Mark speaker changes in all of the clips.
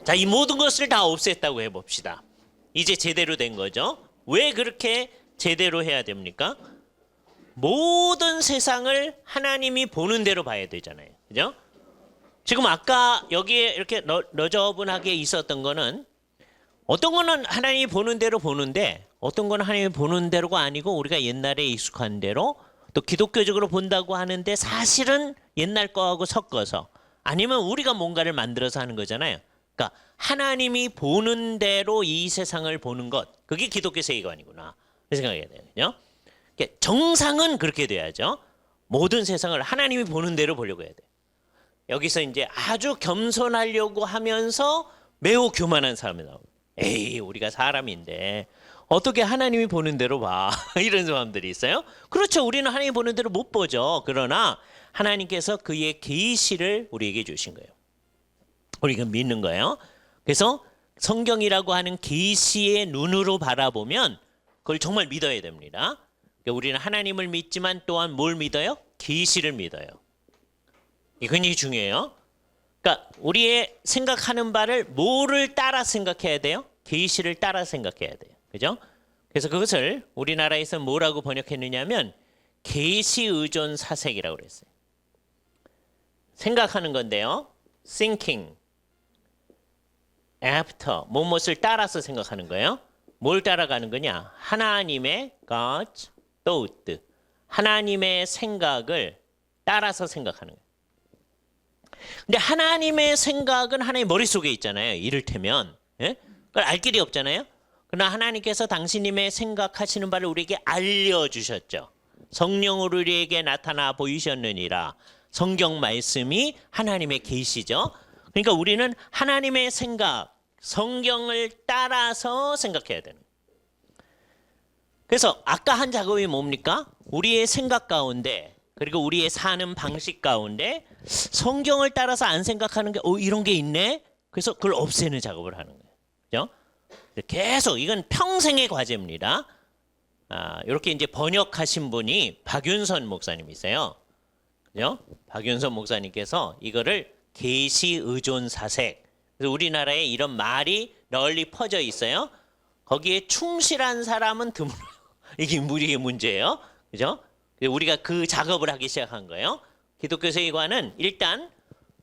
Speaker 1: 자, 이 모든 것을 다 없앴다고 해봅시다. 이제 제대로 된 거죠. 왜 그렇게 제대로 해야 됩니까? 모든 세상을 하나님이 보는 대로 봐야 되잖아요. 그죠? 지금 아까 여기에 이렇게 너저분하게 있었던 거는 어떤 거는 하나님이 보는 대로 보는데 어떤 거는 하나님이 보는 대로가 아니고 우리가 옛날에 익숙한 대로 또 기독교적으로 본다고 하는데 사실은 옛날 거하고 섞어서 아니면 우리가 뭔가를 만들어서 하는 거잖아요. 그러니까 하나님이 보는 대로 이 세상을 보는 것, 그게 기독교 세계관이구나 생각해야 돼요. 정상은 그렇게 돼야죠. 모든 세상을 하나님이 보는 대로 보려고 해야 돼요. 여기서 이제 아주 겸손하려고 하면서 매우 교만한 사람이 나옵니다. 에이, 우리가 사람인데 어떻게 하나님이 보는 대로 봐. 이런 사람들이 있어요. 그렇죠. 우리는 하나님이 보는 대로 못 보죠. 그러나 하나님께서 그의 계시를 우리에게 주신 거예요. 우리가 믿는 거예요. 그래서 성경이라고 하는 계시의 눈으로 바라보면 그걸 정말 믿어야 됩니다. 그러니까 우리는 하나님을 믿지만 또한 뭘 믿어요? 계시를 믿어요. 이게 굉장히 중요해요. 그러니까 우리의 생각하는 바를 뭐를 따라 생각해야 돼요? 계시를 따라 생각해야 돼요. 그죠? 그래서 그것을 우리나라에서 뭐라고 번역했느냐면 계시 의존 사색이라고 그랬어요. 생각하는 건데요. thinking after 무엇을 따라서 생각하는 거예요. 뭘 따라가는 거냐? 하나님의 God's thought, 하나님의 생각을 따라서 생각하는 거예요. 근데 하나님의 생각은 하나님의 머릿속에 있잖아요. 이를테면 그걸 알 길이 없잖아요. 그러나 하나님께서 당신님의 생각하시는 바를 우리에게 알려주셨죠. 성령으로 우리에게 나타나 보이셨느니라. 성경 말씀이 하나님의 계시죠. 그러니까 우리는 하나님의 생각, 성경을 따라서 생각해야 되는 거예요. 그래서 아까 한 작업이 뭡니까? 우리의 생각 가운데 그리고 우리의 사는 방식 가운데 성경을 따라서 안 생각하는 게 이런 게 있네? 그래서 그걸 없애는 작업을 하는 거예요. 그죠? 계속 이건 평생의 과제입니다. 이렇게 이제 번역하신 분이 박윤선 목사님이세요. 그죠? 박윤선 목사님께서 이거를 계시 의존 사색. 그래서 우리나라에 이런 말이 널리 퍼져 있어요. 거기에 충실한 사람은 드물어요. 이게 우리의 문제예요. 그죠? 우리가 그 작업을 하기 시작한 거예요. 기독교 세계관은 일단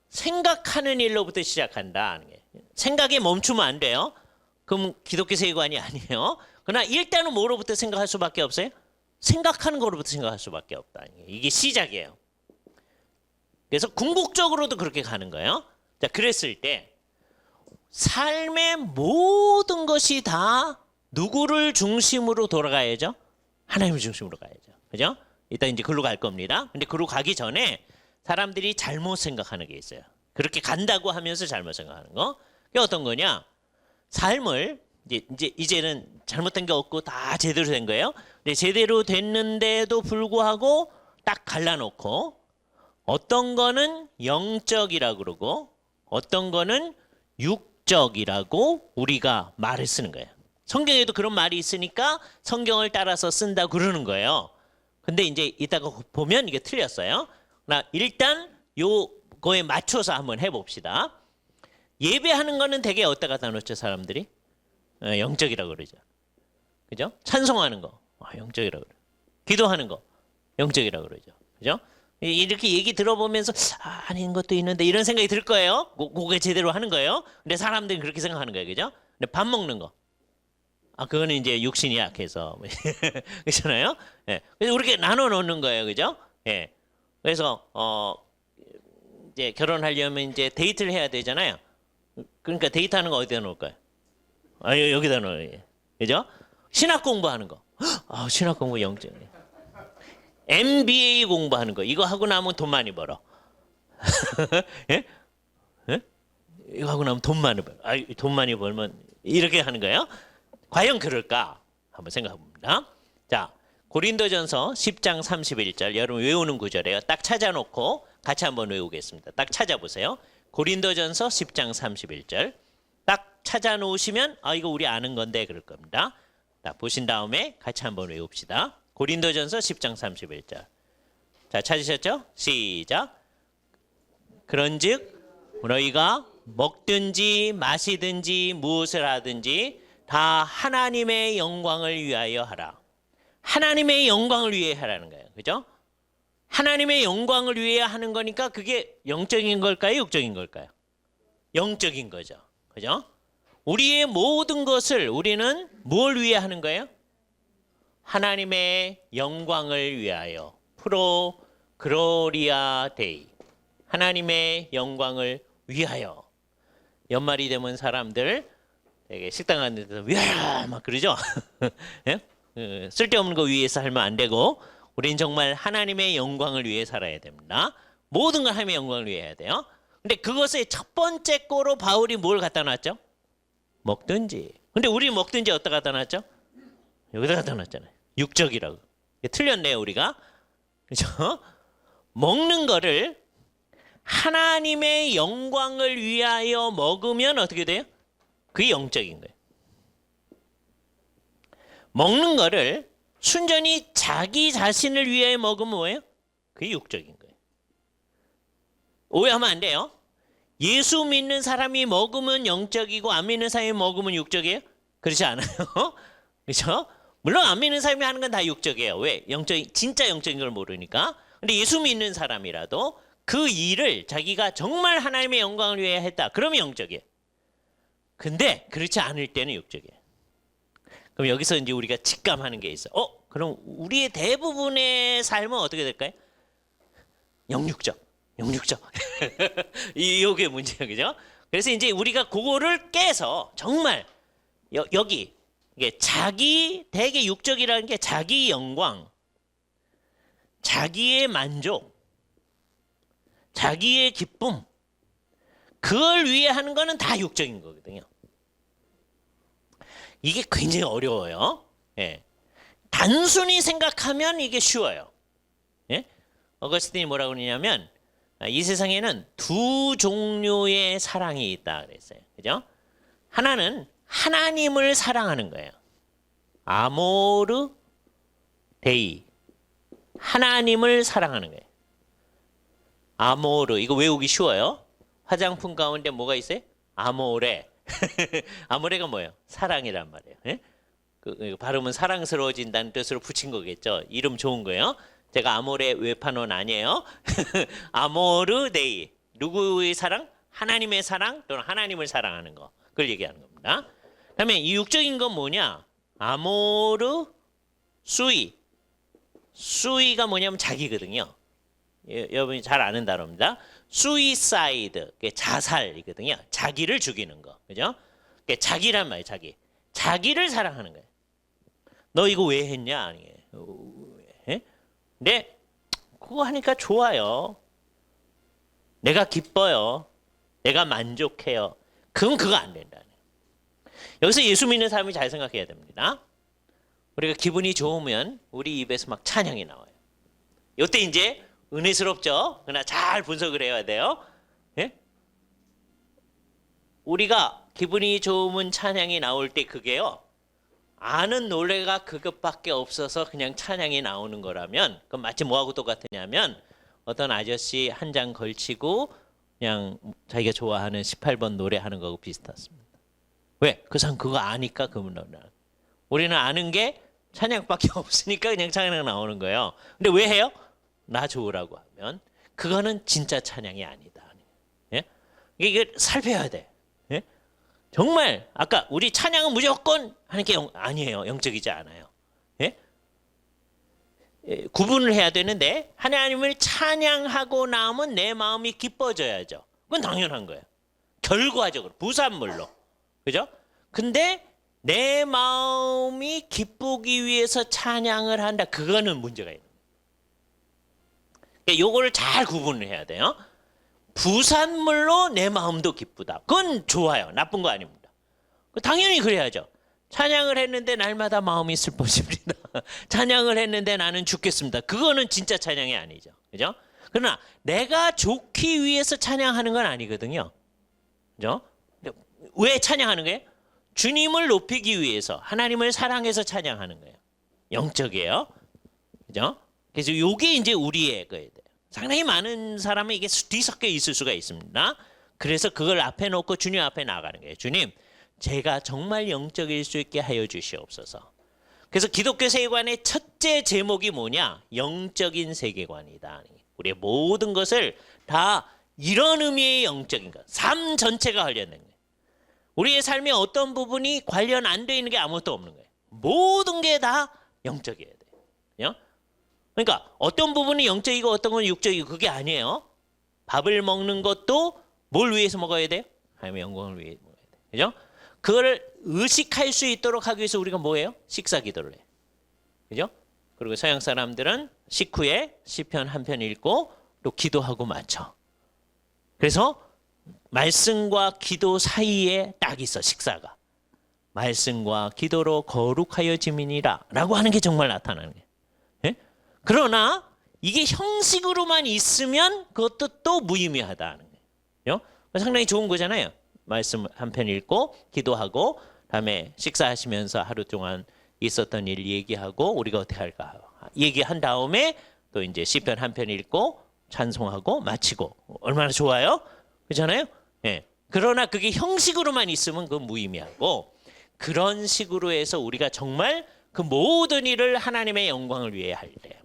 Speaker 1: 생각하는 일로부터 시작한다. 생각에 멈추면 안 돼요. 그럼 기독교 세계관이 아니에요. 그러나 일단은 뭐로부터 생각할 수밖에 없어요? 생각하는 거로부터 생각할 수밖에 없다. 이게 시작이에요. 그래서 궁극적으로도 그렇게 가는 거예요. 자, 그랬을 때 삶의 모든 것이 다 누구를 중심으로 돌아가야죠? 하나님을 중심으로 가야죠. 그죠? 이따 이제 글로 갈 겁니다. 근데 글로 가기 전에 사람들이 잘못 생각하는 게 있어요. 그렇게 간다고 하면서 잘못 생각하는 거. 그게 어떤 거냐? 삶을 이제는 잘못된 게 없고 다 제대로 된 거예요. 근데 제대로 됐는데도 불구하고 딱 갈라놓고 어떤 거는 영적이라고 그러고 어떤 거는 육적이라고 우리가 말을 쓰는 거예요. 성경에도 그런 말이 있으니까 성경을 따라서 쓴다고 그러는 거예요. 근데 이제 이따가 보면 이게 틀렸어요. 나 일단 요거에 맞춰서 한번 해봅시다. 예배하는 거는 되게 어디다 갖다 놓죠, 사람들이? 영적이라고 그러죠. 그죠? 찬송하는 거, 영적이라고 그래요. 기도하는 거, 영적이라고 그러죠. 그죠? 이렇게 얘기 들어보면서 아닌 것도 있는데 이런 생각이 들 거예요. 그게 제대로 하는 거예요. 근데 사람들은 그렇게 생각하는 거예요. 그죠? 근데 밥 먹는 거. 그거는 이제 육신이 약해서. 그렇잖아요? 예. 그래서 이렇게 나눠 놓는 거예요. 그죠? 예. 그래서, 이제 결혼하려면 이제 데이트를 해야 되잖아요. 그러니까 데이트하는 거 어디다 놓을까요? 여기다 놓어요. 그죠? 신학 공부하는 거. 신학 공부 영적. MBA 공부하는 거. 이거 하고 나면 돈 많이 벌어. 예? 예? 이거 하고 나면 돈 많이 벌어. 돈 많이 벌면 이렇게 하는 거예요. 과연 그럴까? 한번 생각해 봅니다. 자, 고린도전서 10장 31절 여러분 외우는 구절이에요. 딱 찾아놓고 같이 한번 외우겠습니다. 딱 찾아보세요. 고린도전서 10장 31절 딱 찾아놓으시면 이거 우리 아는 건데 그럴 겁니다. 딱 보신 다음에 같이 한번 외웁시다. 고린도전서 10장 31절. 자, 찾으셨죠? 시작. 그런즉 너희가 먹든지 마시든지 무엇을 하든지 다 하나님의 영광을 위하여 하라. 하나님의 영광을 위해 하라는 거예요. 그죠? 하나님의 영광을 위해 하는 거니까 그게 영적인 걸까요? 육적인 걸까요? 영적인 거죠. 그죠? 우리의 모든 것을 우리는 뭘 위해 하는 거예요? 하나님의 영광을 위하여. 프로 그로리아 데이. 하나님의 영광을 위하여. 연말이 되면 사람들 되게 식당 가는 데서 위하여 막 그러죠. 예? 쓸데없는 거 위해서 살면 안 되고 우린 정말 하나님의 영광을 위해 살아야 됩니다. 모든 걸 하나님의 영광을 위해 해야 돼요. 근데 그것의 첫 번째 거로 바울이 뭘 갖다 놨죠? 먹든지. 근데 우리 먹든지 어디다 갖다 놨죠? 여기다 갖다 놨잖아요. 육적이라고. 틀렸네요, 우리가. 그렇죠? 먹는 거를 하나님의 영광을 위하여 먹으면 어떻게 돼요? 그게 영적인 거예요. 먹는 거를 순전히 자기 자신을 위해 먹으면 뭐예요? 그게 육적인 거예요. 오해하면 안 돼요. 예수 믿는 사람이 먹으면 영적이고 안 믿는 사람이 먹으면 육적이에요? 그렇지 않아요. 그렇죠? 물론 안 믿는 사람이 하는 건 다 육적이에요. 왜? 진짜 영적인 걸 모르니까. 근데 예수 믿는 사람이라도 그 일을 자기가 정말 하나님의 영광을 위해 했다. 그러면 영적이에요. 근데 그렇지 않을 때는 육적이에요. 그럼 여기서 이제 우리가 직감하는 게 있어. 그럼 우리의 대부분의 삶은 어떻게 될까요? 영육적. 이게 문제예요. 그죠? 그래서 이제 우리가 그거를 깨서 정말 여기 이게 되게 육적이라는 게 자기 영광, 자기의 만족, 자기의 기쁨, 그걸 위해 하는 거는 다 육적인 거거든요. 이게 굉장히 어려워요. 예. 단순히 생각하면 이게 쉬워요. 예? 어거스틴이 뭐라고 그러냐면 이 세상에는 두 종류의 사랑이 있다 그랬어요. 그죠? 하나는 하나님을 사랑하는 거예요. 아모르 데이. 하나님을 사랑하는 거예요. 아모르. 이거 외우기 쉬워요. 화장품 가운데 뭐가 있어요? 아모레. 아모레가 뭐예요? 사랑이란 말이에요. 예? 발음은 사랑스러워진다는 뜻으로 붙인 거겠죠. 이름 좋은 거예요. 제가 아모레 외판원 아니에요. 아모르 데이. 누구의 사랑? 하나님의 사랑 또는 하나님을 사랑하는 거. 그걸 얘기하는 겁니다. 그다음에 이 육적인 건 뭐냐? 아모르 수이. 수이가 뭐냐면 자기거든요. 여러분이 잘 아는 단어입니다. 수이사이드. 자살이거든요. 자기를 죽이는 거. 그죠? 자기란 말이에요. 자기를 사랑하는 거예요. 너 이거 왜 했냐? 아니에요. 근데 그거 하니까 좋아요. 내가 기뻐요. 내가 만족해요. 그럼 그거 안 된다. 여기서 예수 믿는 사람이 잘 생각해야 됩니다. 우리가 기분이 좋으면 우리 입에서 막 찬양이 나와요. 이때 이제 은혜스럽죠? 그러나 잘 분석을 해야 돼요. 예? 우리가 기분이 좋으면 찬양이 나올 때 그게요. 아는 노래가 그것밖에 없어서 그냥 찬양이 나오는 거라면 그건 마치 뭐하고 똑같으냐면 어떤 아저씨 한 장 걸치고 그냥 자기가 좋아하는 18번 노래하는 거하고 비슷하습니다. 왜? 그 사람 그거 아니까 그분 노래. 우리는 아는 게 찬양밖에 없으니까 그냥 찬양 나오는 거예요. 근데 왜 해요? 나 좋으라고 하면 그거는 진짜 찬양이 아니다. 예? 이게 살펴야 돼. 예? 정말 아까 우리 찬양은 무조건 하는 게 아니에요. 영적이지 않아요. 예? 구분을 해야 되는데 하나님을 찬양하고 나면 내 마음이 기뻐져야죠. 그건 당연한 거예요. 결과적으로 부산물로. 그죠? 근데 내 마음이 기쁘기 위해서 찬양을 한다. 그거는 문제가 있는 거예요. 요거를 잘 구분을 해야 돼요. 부산물로 내 마음도 기쁘다. 그건 좋아요. 나쁜 거 아닙니다. 당연히 그래야죠. 찬양을 했는데 날마다 마음이 슬퍼집니다. 찬양을 했는데 나는 죽겠습니다. 그거는 진짜 찬양이 아니죠. 그죠? 그러나 내가 좋기 위해서 찬양하는 건 아니거든요. 그죠? 왜 찬양하는 거예요? 주님을 높이기 위해서 하나님을 사랑해서 찬양하는 거예요. 영적이에요. 그죠? 그래서 이게 이제 우리의 거예요. 상당히 많은 사람은 이게 뒤섞여 있을 수가 있습니다. 그래서 그걸 앞에 놓고 주님 앞에 나가는 거예요. 주님, 제가 정말 영적일 수 있게 하여 주시옵소서. 그래서 기독교 세계관의 첫째 제목이 뭐냐? 영적인 세계관이다. 우리의 모든 것을 다 이런 의미의 영적인 것, 삶 전체가 관련된 거예요. 우리의 삶의 어떤 부분이 관련 안 돼 있는 게 아무것도 없는 거예요. 모든 게 다 영적이어야 돼요. 그러니까 어떤 부분이 영적이고 어떤 건 육적이고 그게 아니에요. 밥을 먹는 것도 뭘 위해서 먹어야 돼요? 하나님의 영광을 위해 먹어야 돼요. 그죠? 그거를 의식할 수 있도록 하기 위해서 우리가 뭐예요? 식사 기도를 해요. 그죠? 그리고 서양 사람들은 식후에 시편 한 편 읽고 또 기도하고 마쳐. 그래서 말씀과 기도 사이에 딱 있어, 식사가. 말씀과 기도로 거룩하여 지민이라 라고 하는 게 정말 나타나는 거예요. 예? 그러나 이게 형식으로만 있으면 그것도 또 무의미하다는 거예요. 상당히 좋은 거잖아요. 말씀 한 편 읽고 기도하고 다음에 식사하시면서 하루 동안 있었던 일 얘기하고 우리가 어떻게 할까 얘기한 다음에 또 이제 시편 한 편 읽고 찬송하고 마치고 얼마나 좋아요? 그렇잖아요? 예. 그러나 그게 형식으로만 있으면 그건 무의미하고 그런 식으로 해서 우리가 정말 그 모든 일을 하나님의 영광을 위해 할 때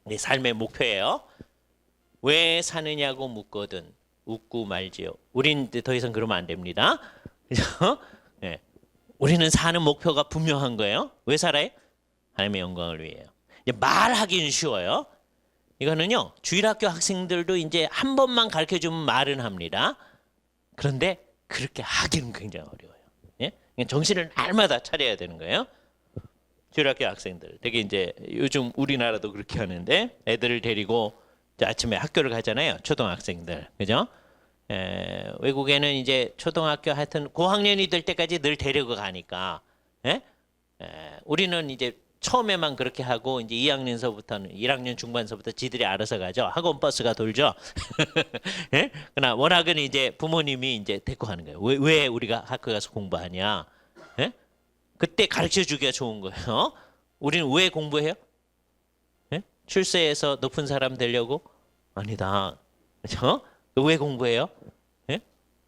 Speaker 1: 내 삶의 목표예요. 왜 사느냐고 묻거든 웃고 말지요. 우린 더 이상 그러면 안 됩니다. 그죠? 예. 우리는 사는 목표가 분명한 거예요. 왜 살아요? 하나님의 영광을 위해요. 이제 말하기는 쉬워요. 이거는요, 주일학교 학생들도 이제 한 번만 가르쳐 주면 말은 합니다. 그런데 그렇게 하기는 굉장히 어려워요. 예? 정신을 날마다 차려야 되는 거예요. 주일학교 학생들. 되게 이제 요즘 우리나라도 그렇게 하는데 애들을 데리고 아침에 학교를 가잖아요. 초등학생들. 그죠? 외국에는 이제 초등학교 하여튼 고학년이 될 때까지 늘 데리고 가니까. 우리는 이제 처음에만 그렇게 하고 이제 2학년서부터는 1학년 중반서부터 지들이 알아서 가죠. 학원 버스가 돌죠. 예? 그러나 워낙은 이제 부모님이 이제 데리고 가는 거예요. 왜 우리가 학교 가서 공부하냐? 예? 그때 가르쳐 주기가 좋은 거예요. 우리는 왜 공부해요? 예? 출세해서 높은 사람 되려고? 아니다. 그렇죠? 왜 공부해요? 예?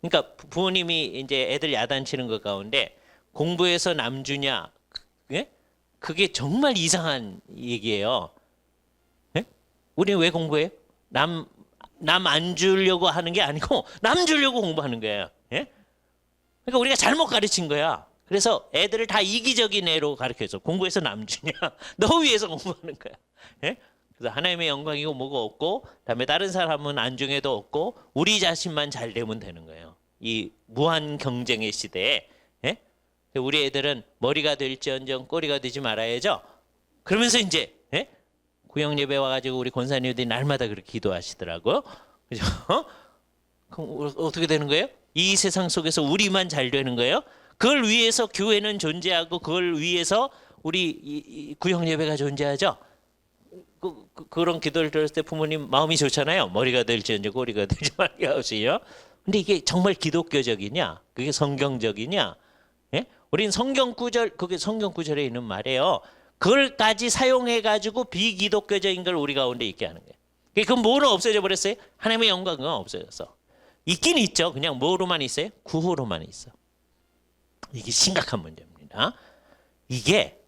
Speaker 1: 그러니까 부모님이 이제 애들 야단치는 것 가운데 공부해서 남 주냐? 예? 그게 정말 이상한 얘기예요. 예? 우리는 왜 공부해요? 남 안 주려고 하는 게 아니고 남 주려고 공부하는 거예요. 예? 그러니까 우리가 잘못 가르친 거야. 그래서 애들을 다 이기적인 애로 가르쳐서 공부해서 남 주냐? 너 위해서 공부하는 거야. 예? 그래서 하나님의 영광이고 뭐고 없고 다음에 다른 사람은 안중에도 없고 우리 자신만 잘 되면 되는 거예요. 이 무한 경쟁의 시대에 예? 우리 애들은 머리가 될지언정 꼬리가 되지 말아야죠. 그러면서 이제 예? 구역 예배 와가지고 우리 권사님들이 날마다 그렇게 기도하시더라고요. 그죠? 그럼 어떻게 되는 거예요? 이 세상 속에서 우리만 잘 되는 거예요? 그걸 위해서 교회는 존재하고 그걸 위해서 우리 이 구역 예배가 존재하죠. 그런 기도를 들었을 때 부모님 마음이 좋잖아요. 머리가 될지언정 꼬리가 되지 말게 하시요. 근데 이게 정말 기독교적이냐? 그게 성경적이냐? 예? 우린 성경 구절, 그게 성경 구절에 있는 말이에요. 그걸까지 사용해 가지고 비기독교적인 걸 우리 가운데 있게 하는 거예요. 그럼 뭐로 없어져 버렸어요? 하나님의 영광은 없어졌어. 있긴 있죠. 그냥 뭐로만 있어요? 구호로만 있어. 이게 심각한 문제입니다. 이게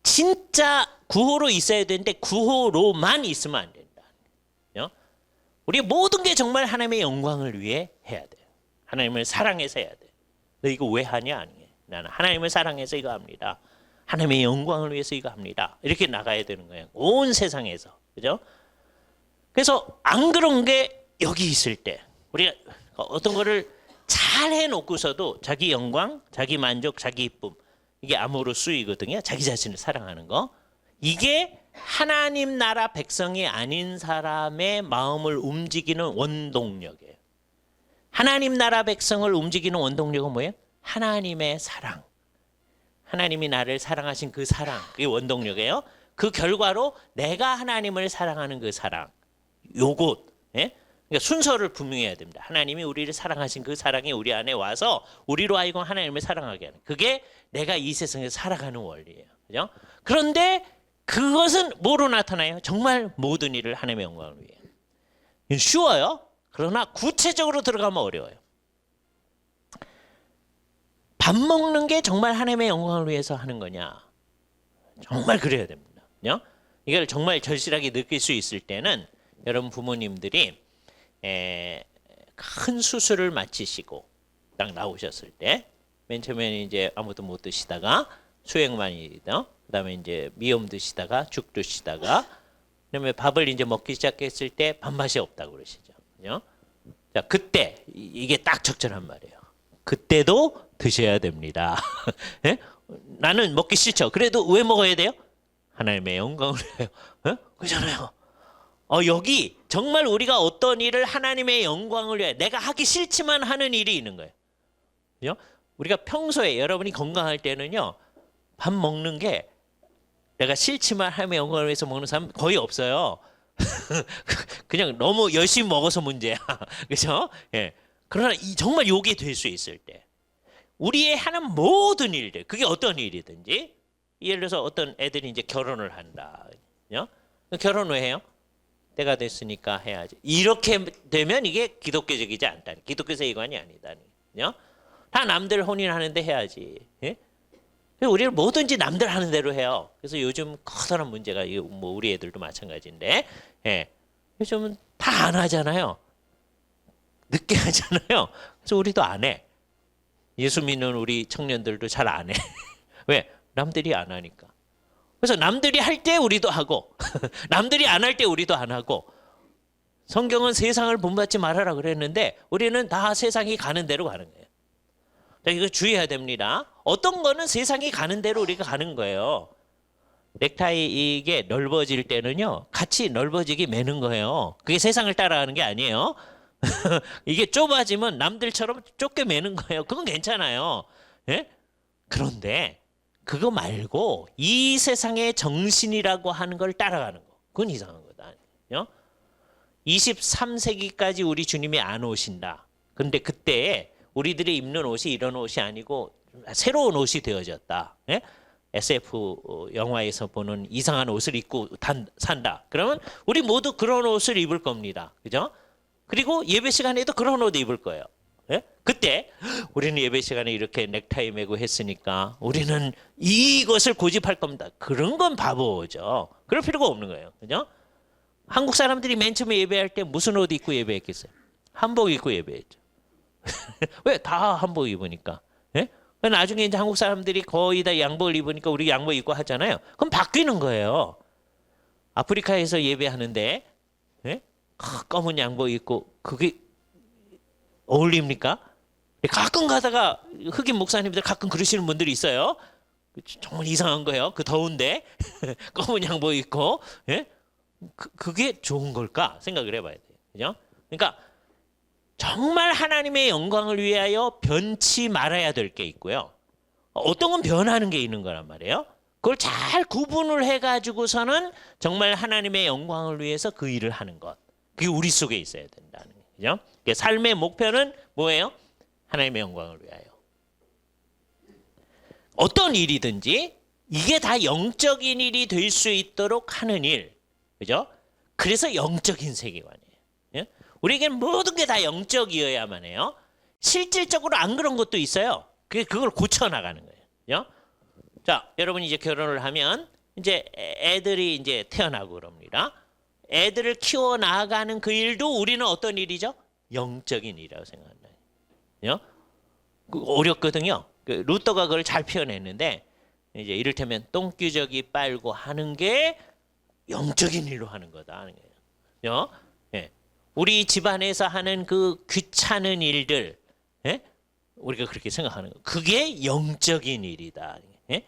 Speaker 1: 진짜 구호로 있어야 되는데 구호로만 있으면 안 된다. 우리 모든 게 정말 하나님의 영광을 위해 해야 돼요. 하나님을 사랑해서 해야 돼. 너 이거 왜 하냐? 아니에요. 나는 하나님을 사랑해서 이거 합니다. 하나님의 영광을 위해서 이거 합니다. 이렇게 나가야 되는 거예요. 온 세상에서. 그죠? 그래서 안 그런 게 여기 있을 때 우리가 어떤 거를 잘 해놓고서도 자기 영광, 자기 만족, 자기 기쁨 이게 암으로 쓰이거든요. 자기 자신을 사랑하는 거. 이게 하나님 나라 백성이 아닌 사람의 마음을 움직이는 원동력이에요. 하나님 나라 백성을 움직이는 원동력은 뭐예요? 하나님의 사랑. 하나님이 나를 사랑하신 그 사랑. 그게 원동력이에요. 그 결과로 내가 하나님을 사랑하는 그 사랑. 요것. 예? 그러니까 순서를 분명히 해야 됩니다. 하나님이 우리를 사랑하신 그 사랑이 우리 안에 와서 우리로 하여금 하나님을 사랑하게 하는. 그게 내가 이 세상에서 살아가는 원리예요. 그죠? 그런데 그것은 뭐로 나타나요? 정말 모든 일을 하나님의 영광을 위해. 쉬워요. 그러나 구체적으로 들어가면 어려워요. 밥 먹는 게 정말 하나님의 영광을 위해서 하는 거냐? 정말 그래야 됩니다. 이걸 정말 절실하게 느낄 수 있을 때는 여러분 부모님들이 큰 수술을 마치시고 딱 나오셨을 때 맨 처음에는 이제 아무도 못 드시다가 수액만 그다음에 이제 미음 드시다가 죽 드시다가 그다음에 밥을 이제 먹기 시작했을 때 밥맛이 없다고 그러시죠. 자, 그때 이게 딱 적절한 말이에요. 그때도 드셔야 됩니다. 예? 나는 먹기 싫죠. 그래도 왜 먹어야 돼요? 하나님의 영광을 위하여. 그렇잖아요. 여기 정말 우리가 어떤 일을 하나님의 영광을 위해 내가 하기 싫지만 하는 일이 있는 거예요. 그죠? 우리가 평소에 여러분이 건강할 때는요. 밥 먹는 게 내가 싫지만 하나님의 영광을 위해서 먹는 사람 거의 없어요. 그냥 너무 열심히 먹어서 문제야. 그죠? 예. 그러나 정말 요게 될 수 있을 때 우리의 하는 모든 일들 그게 어떤 일이든지 예를 들어서 어떤 애들이 이제 결혼을 한다. 결혼 왜 해요? 때가 됐으니까 해야지. 이렇게 되면 이게 기독교적이지 않다. 기독교 세계관이 아니다. 다 남들 혼인하는데 해야지. 예? 우리는 뭐든지 남들 하는 대로 해요. 그래서 요즘 커다란 문제가 뭐 우리 애들도 마찬가지인데, 예. 요즘은 다 안 하잖아요. 늦게 하잖아요. 그래서 우리도 안 해. 예수 믿는 우리 청년들도 잘 안 해. 왜? 남들이 안 하니까. 그래서 남들이 할 때 우리도 하고 남들이 안 할 때 우리도 안 하고 성경은 세상을 본받지 말아라 그랬는데 우리는 다 세상이 가는 대로 가는 거예요. 자, 이거 주의해야 됩니다. 어떤 거는 세상이 가는 대로 우리가 가는 거예요. 넥타이 이게 넓어질 때는요. 같이 넓어지게 매는 거예요. 그게 세상을 따라가는 게 아니에요. 이게 좁아지면 남들처럼 좁게 매는 거예요. 그건 괜찮아요. 예? 그런데 그거 말고 이 세상의 정신이라고 하는 걸 따라가는 거. 그건 이상한 거다. 23세기까지 우리 주님이 안 오신다. 그런데 그때 우리들이 입는 옷이 이런 옷이 아니고 새로운 옷이 되어졌다. 예? SF 영화에서 보는 이상한 옷을 입고 산다. 그러면 우리 모두 그런 옷을 입을 겁니다. 그죠? 그리고 예배 시간에도 그런 옷 입을 거예요. 예? 그때 우리는 예배 시간에 이렇게 넥타이 매고 했으니까 우리는 이것을 고집할 겁니다. 그런 건 바보죠. 그럴 필요가 없는 거예요. 그죠? 한국 사람들이 맨 처음에 예배할 때 무슨 옷 입고 예배했겠어요? 한복 입고 예배했죠. 왜? 다 한복 입으니까. 예? 나중에 이제 한국 사람들이 거의 다 양복을 입으니까 우리 양복 입고 하잖아요. 그럼 바뀌는 거예요. 아프리카에서 예배하는데 예? 검은 양복 입고 그게 어울립니까? 가끔 가다가 흑인 목사님들 가끔 그러시는 분들이 있어요. 정말 이상한 거예요. 그 더운데 검은 양복 입고 예? 그게 좋은 걸까 생각을 해봐야 돼요. 그죠? 그러니까 정말 하나님의 영광을 위하여 변치 말아야 될 게 있고요. 어떤 건 변하는 게 있는 거란 말이에요. 그걸 잘 구분을 해가지고서는 정말 하나님의 영광을 위해서 그 일을 하는 것. 그게 우리 속에 있어야 된다는 거죠. 삶의 목표는 뭐예요? 하나님의 영광을 위하여. 어떤 일이든지 이게 다 영적인 일이 될 수 있도록 하는 일. 그죠? 그래서 영적인 세계관이에요. 예? 우리에게는 모든 게 다 영적이어야만 해요. 실질적으로 안 그런 것도 있어요. 그걸 고쳐나가는 거예요. 그죠? 자, 여러분이 이제 결혼을 하면 이제 애들이 이제 태어나고 그럽니다. 애들을 키워 나가는 그 일도 우리는 어떤 일이죠? 영적인 일이라고 생각한다. 어렵거든요. 루터가 그걸 잘 표현했는데 이제 이를테면 똥규저기 빨고 하는 게 영적인 일로 하는 거다 하는 거예요. 예. 우리 집안에서 하는 그 귀찮은 일들, 예? 우리가 그렇게 생각하는 거. 그게 영적인 일이다. 예?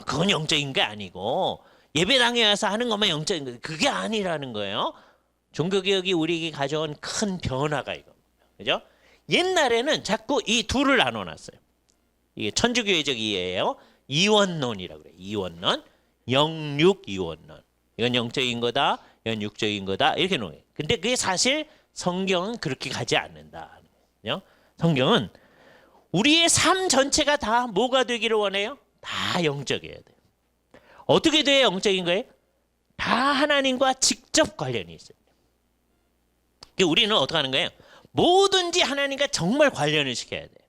Speaker 1: 그건 영적인 게 아니고 예배당에 와서 하는 것만 영적인 거. 그게 아니라는 거예요. 종교개혁이 우리에게 가져온 큰 변화가 이겁니다. 그죠? 옛날에는 자꾸 이 둘을 나눠놨어요. 이게 천주교회적 이해예요. 이원론이라고 그래요. 이원론, 영육 이원론. 이건 영적인 거다, 이건 육적인 거다 이렇게 놓아요. 근데 그게 사실 성경은 그렇게 가지 않는다. 성경은 우리의 삶 전체가 다 뭐가 되기를 원해요? 다 영적이어야 돼요. 어떻게 돼야 영적인 거예요? 다 하나님과 직접 관련이 있어요. 우리는 어떻게 하는 거예요? 뭐든지 하나님과 정말 관련을 시켜야 돼요.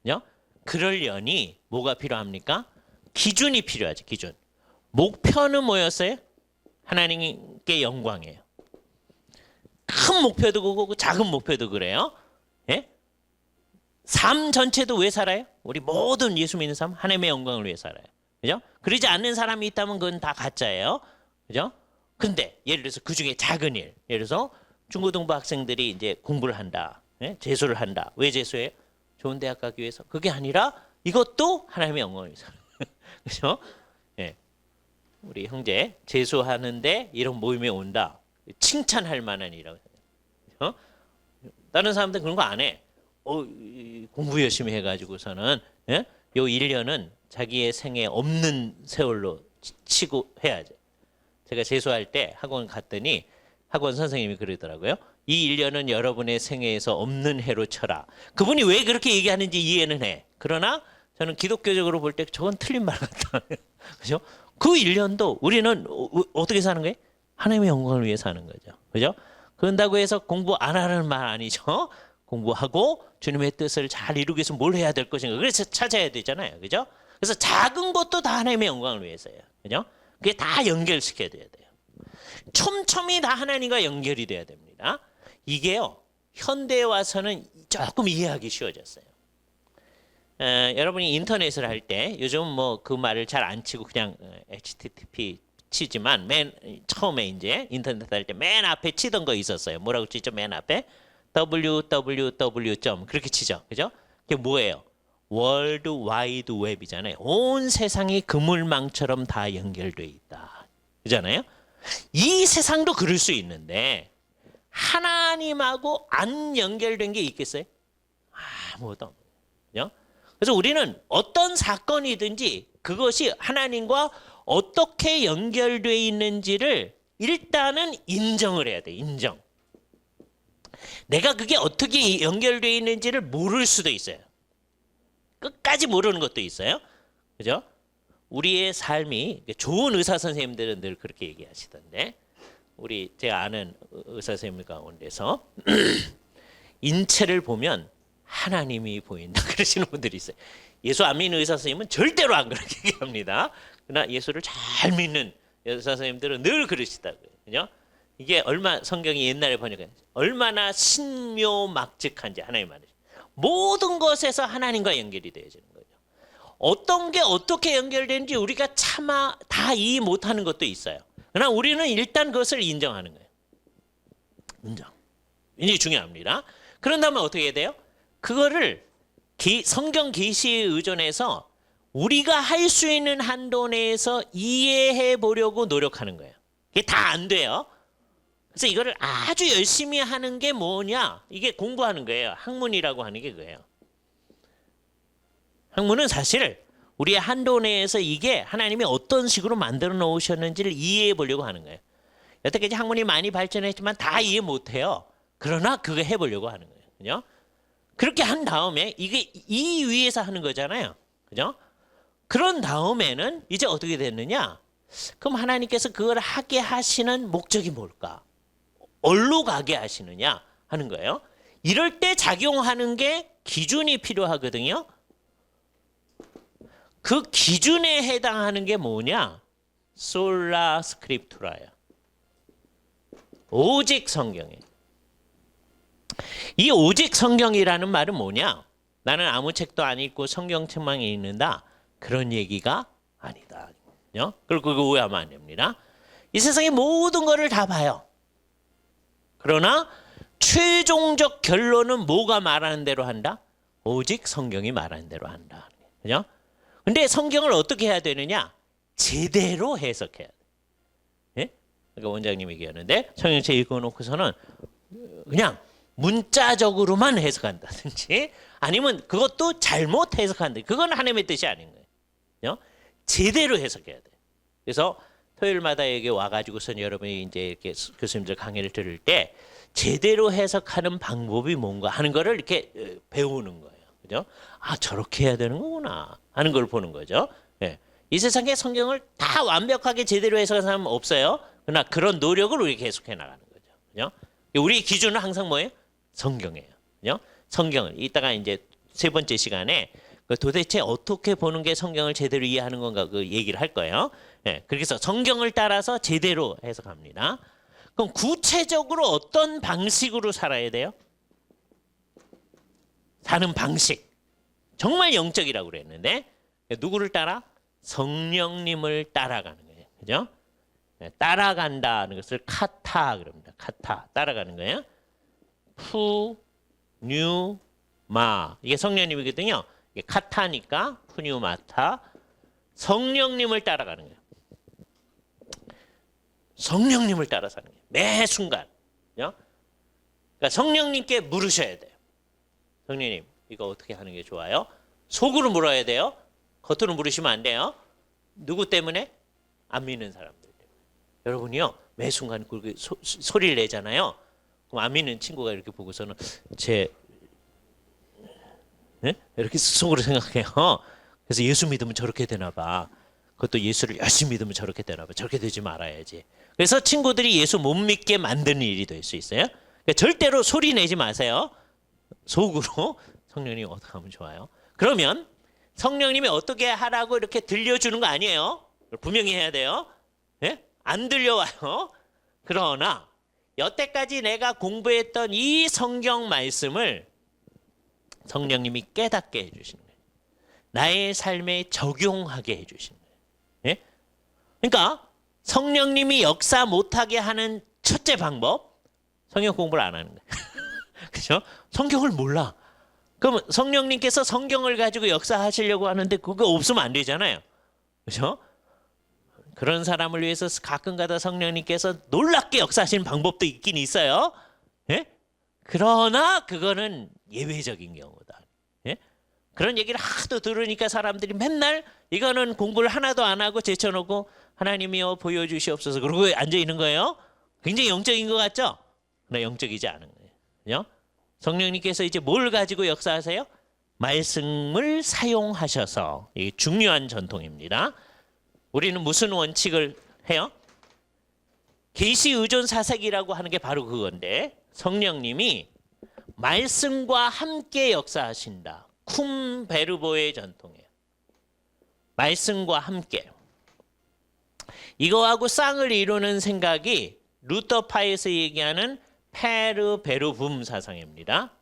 Speaker 1: 그죠? 그러려니 뭐가 필요합니까? 기준이 필요하죠. 기준. 목표는 뭐였어요? 하나님께 영광이에요. 큰 목표도 그거고 작은 목표도 그래요. 예? 삶 전체도 왜 살아요? 우리 모든 예수 믿는 사람 하나님의 영광을 위해 살아요. 그죠? 그러지 않는 사람이 있다면 그건 다 가짜예요. 그죠? 근데 예를 들어서 그 중에 작은 일, 예를 들어서 중고등부 학생들이 이제 공부를 한다, 예? 재수를 한다. 왜 재수해요? 좋은 대학 가기 위해서. 그게 아니라 이것도 하나님의 영광을 위해서. 그죠? 예. 우리 형제 재수하는데 이런 모임에 온다. 칭찬할 만한 일이라고 생각해요. 다른 사람들 그런 거 안 해. 공부 열심히 해가지고서는 예? 요 1년은 자기의 생에 없는 세월로 치고 해야죠. 제가 재수할 때 학원 갔더니 학원 선생님이 그러더라고요. 이 1년은 여러분의 생애에서 없는 해로 쳐라. 그분이 왜 그렇게 얘기하는지 이해는 해. 그러나 저는 기독교적으로 볼 때 저건 틀린 말 같다. 그죠? 그 1년도 우리는 어떻게 사는 거예요? 하나님의 영광을 위해 사는 거죠. 그죠? 그런다고 해서 공부 안 하는 말 아니죠. 공부하고 주님의 뜻을 잘 이루기 위해서 뭘 해야 될 것인가. 그래서 찾아야 되잖아요. 그죠? 그래서 작은 것도 다 하나님의 영광을 위해서예요. 그죠? 그게 다 연결시켜야 돼요. 촘촘히 다 하나님과 연결이 돼야 됩니다. 이게요. 현대에 와서는 조금 이해하기 쉬워졌어요. 여러분이 인터넷을 할 때 요즘 뭐 그 말을 잘 안 치고 그냥 HTTP 치지만 맨 처음에 이제 인터넷 할 때 맨 앞에 치던 거 있었어요. 뭐라고 치죠? 맨 앞에 www. 그렇게 치죠. 그죠? 그게 뭐예요? 월드 와이드 웹이잖아요. 온 세상이 그물망처럼 다 연결돼 있다. 그잖아요? 이 세상도 그럴 수 있는데 하나님하고 안 연결된 게 있겠어요? 아무것도 없죠. 그래서 우리는 어떤 사건이든지 그것이 하나님과 어떻게 연결되어 있는지를 일단은 인정을 해야 돼. 인정. 내가 그게 어떻게 연결되어 있는지를 모를 수도 있어요. 끝까지 모르는 것도 있어요. 그죠? 우리의 삶이 좋은 의사 선생님들은 늘 그렇게 얘기하시던데 우리 제가 아는 의사 선생님 가운데서 인체를 보면 하나님이 보인다 그러시는 분들이 있어요. 예수 안 믿는 의사 선생님은 절대로 안 그렇게 얘기합니다. 그러나 예수를 잘 믿는 의사 선생님들은 늘 그러시다고요. 그죠? 이게 성경이 옛날에 보니까 얼마나 신묘막측한지 하나님 말이죠. 모든 것에서 하나님과 연결이 되어지는 거죠. 어떤 게 어떻게 연결되는지 우리가 차마 다 이해 못하는 것도 있어요. 그러나 우리는 일단 그것을 인정하는 거예요. 인정. 이게 중요합니다. 그런 다음에 어떻게 해야 돼요? 그거를 성경 계시에 의존해서 우리가 할 수 있는 한도 내에서 이해해 보려고 노력하는 거예요. 그게 다 안 돼요. 그래서 이거를 아주 열심히 하는 게 뭐냐? 이게 공부하는 거예요. 학문이라고 하는 게 그거예요. 학문은 사실 우리의 한도 내에서 이게 하나님이 어떤 식으로 만들어 놓으셨는지를 이해해 보려고 하는 거예요. 여태까지 학문이 많이 발전했지만 다 이해 못해요. 그러나 그거 해보려고 하는 거예요. 그죠? 그렇게 한 다음에 이게 이 위에서 하는 거잖아요. 그죠? 그런 다음에는 이제 어떻게 됐느냐? 그럼 하나님께서 그걸 하게 하시는 목적이 뭘까? 어디로 가게 하시느냐 하는 거예요. 이럴 때 작용하는 게 기준이 필요하거든요. 그 기준에 해당하는 게 뭐냐? 솔라 스크립투라야. 오직 성경이에요. 이 오직 성경이라는 말은 뭐냐? 나는 아무 책도 안 읽고 성경책만 읽는다. 그런 얘기가 아니다. 그리고 그거 오해하면 안 됩니다. 이 세상의 모든 거를 다 봐요. 그러나 최종적 결론은 뭐가 말하는 대로 한다? 오직 성경이 말하는 대로 한다. 그죠? 근데 성경을 어떻게 해야 되느냐? 제대로 해석해야 돼. 예? 그러니까 원장님이 얘기하는데 성경책 읽어놓고서는 그냥 문자적으로만 해석한다든지 아니면 그것도 잘못 해석한다. 그건 하나님의 뜻이 아닌 거예요. 제대로 해석해야 돼. 그래서 토요일마다 여기 와가지고선 여러분이 이제 이렇게 교수님들 강의를 들을 때 제대로 해석하는 방법이 뭔가 하는 거를 이렇게 배우는 거예요. 그죠? 아, 저렇게 해야 되는 거구나 하는 걸 보는 거죠. 예. 이 세상에 성경을 다 완벽하게 제대로 해석하는 사람은 없어요. 그러나 그런 노력을 우리 계속해 나가는 거죠. 그죠? 우리 기준은 항상 뭐예요? 성경이에요. 그죠? 성경을 이따가 이제 세 번째 시간에 도대체 어떻게 보는 게 성경을 제대로 이해하는 건가 그 얘기를 할 거예요. 예, 그래서 성경을 따라서 제대로 해석합니다. 그럼 구체적으로 어떤 방식으로 살아야 돼요? 사는 방식. 정말 영적이라고 그랬는데 누구를 따라? 성령님을 따라가는 거예요. 그죠? 예, 따라간다는 것을 카타 그럽니다. 카타. 따라가는 거예요. 푸, 뉴, 마. 이게 성령님이거든요. 이게 카타니까 푸뉴마타. 성령님을 따라가는 거예요. 성령님을 따라 사는 거예요. 매 순간. 그러니까 성령님께 물으셔야 돼요. 성령님, 이거 어떻게 하는 게 좋아요? 속으로 물어야 돼요. 겉으로 물으시면 안 돼요. 누구 때문에? 안 믿는 사람들 때문에. 여러분이요, 매 순간 그렇게 소리를 내잖아요. 그럼 안 믿는 친구가 이렇게 보고서는 네? 이렇게 속으로 생각해요. 그래서 예수 믿으면 저렇게 되나 봐. 그것도 예수를 열심히 믿으면 저렇게 되나 봐. 저렇게 되지 말아야지. 그래서 친구들이 예수 못 믿게 만드는 일이 될 수 있어요. 그러니까 절대로 소리 내지 마세요. 속으로 성령님 어떻게 하면 좋아요? 그러면 성령님이 어떻게 하라고 이렇게 들려주는 거 아니에요. 분명히 해야 돼요. 네? 안 들려와요. 그러나 여태까지 내가 공부했던 이 성경 말씀을 성령님이 깨닫게 해주시는 거예요. 나의 삶에 적용하게 해주시는 거예요. 네? 그러니까 성령님이 역사 못하게 하는 첫째 방법, 성경 공부를 안 하는 거예요. 그죠? 성경을 몰라. 그럼 성령님께서 성경을 가지고 역사하시려고 하는데 그거 없으면 안 되잖아요. 그죠? 그런 사람을 위해서 가끔가다 성령님께서 놀랍게 역사하시는 방법도 있긴 있어요. 예? 그러나 그거는 예외적인 경우다. 예? 그런 얘기를 하도 들으니까 사람들이 맨날 이거는 공부를 하나도 안 하고 제쳐놓고 하나님이여 보여주시옵소서 그러고 앉아 있는 거예요. 굉장히 영적인 것 같죠? 그러나 영적이지 않은 거예요. 그죠? 성령님께서 이제 뭘 가지고 역사하세요? 말씀을 사용하셔서. 이게 중요한 전통입니다. 우리는 무슨 원칙을 해요? 계시 의존 사색이라고 하는 게 바로 그건데 성령님이 말씀과 함께 역사하신다. 쿰 베르보의 전통이에요. 말씀과 함께. 이거하고 쌍을 이루는 생각이 루터파에서 얘기하는 페르베르붐 사상입니다.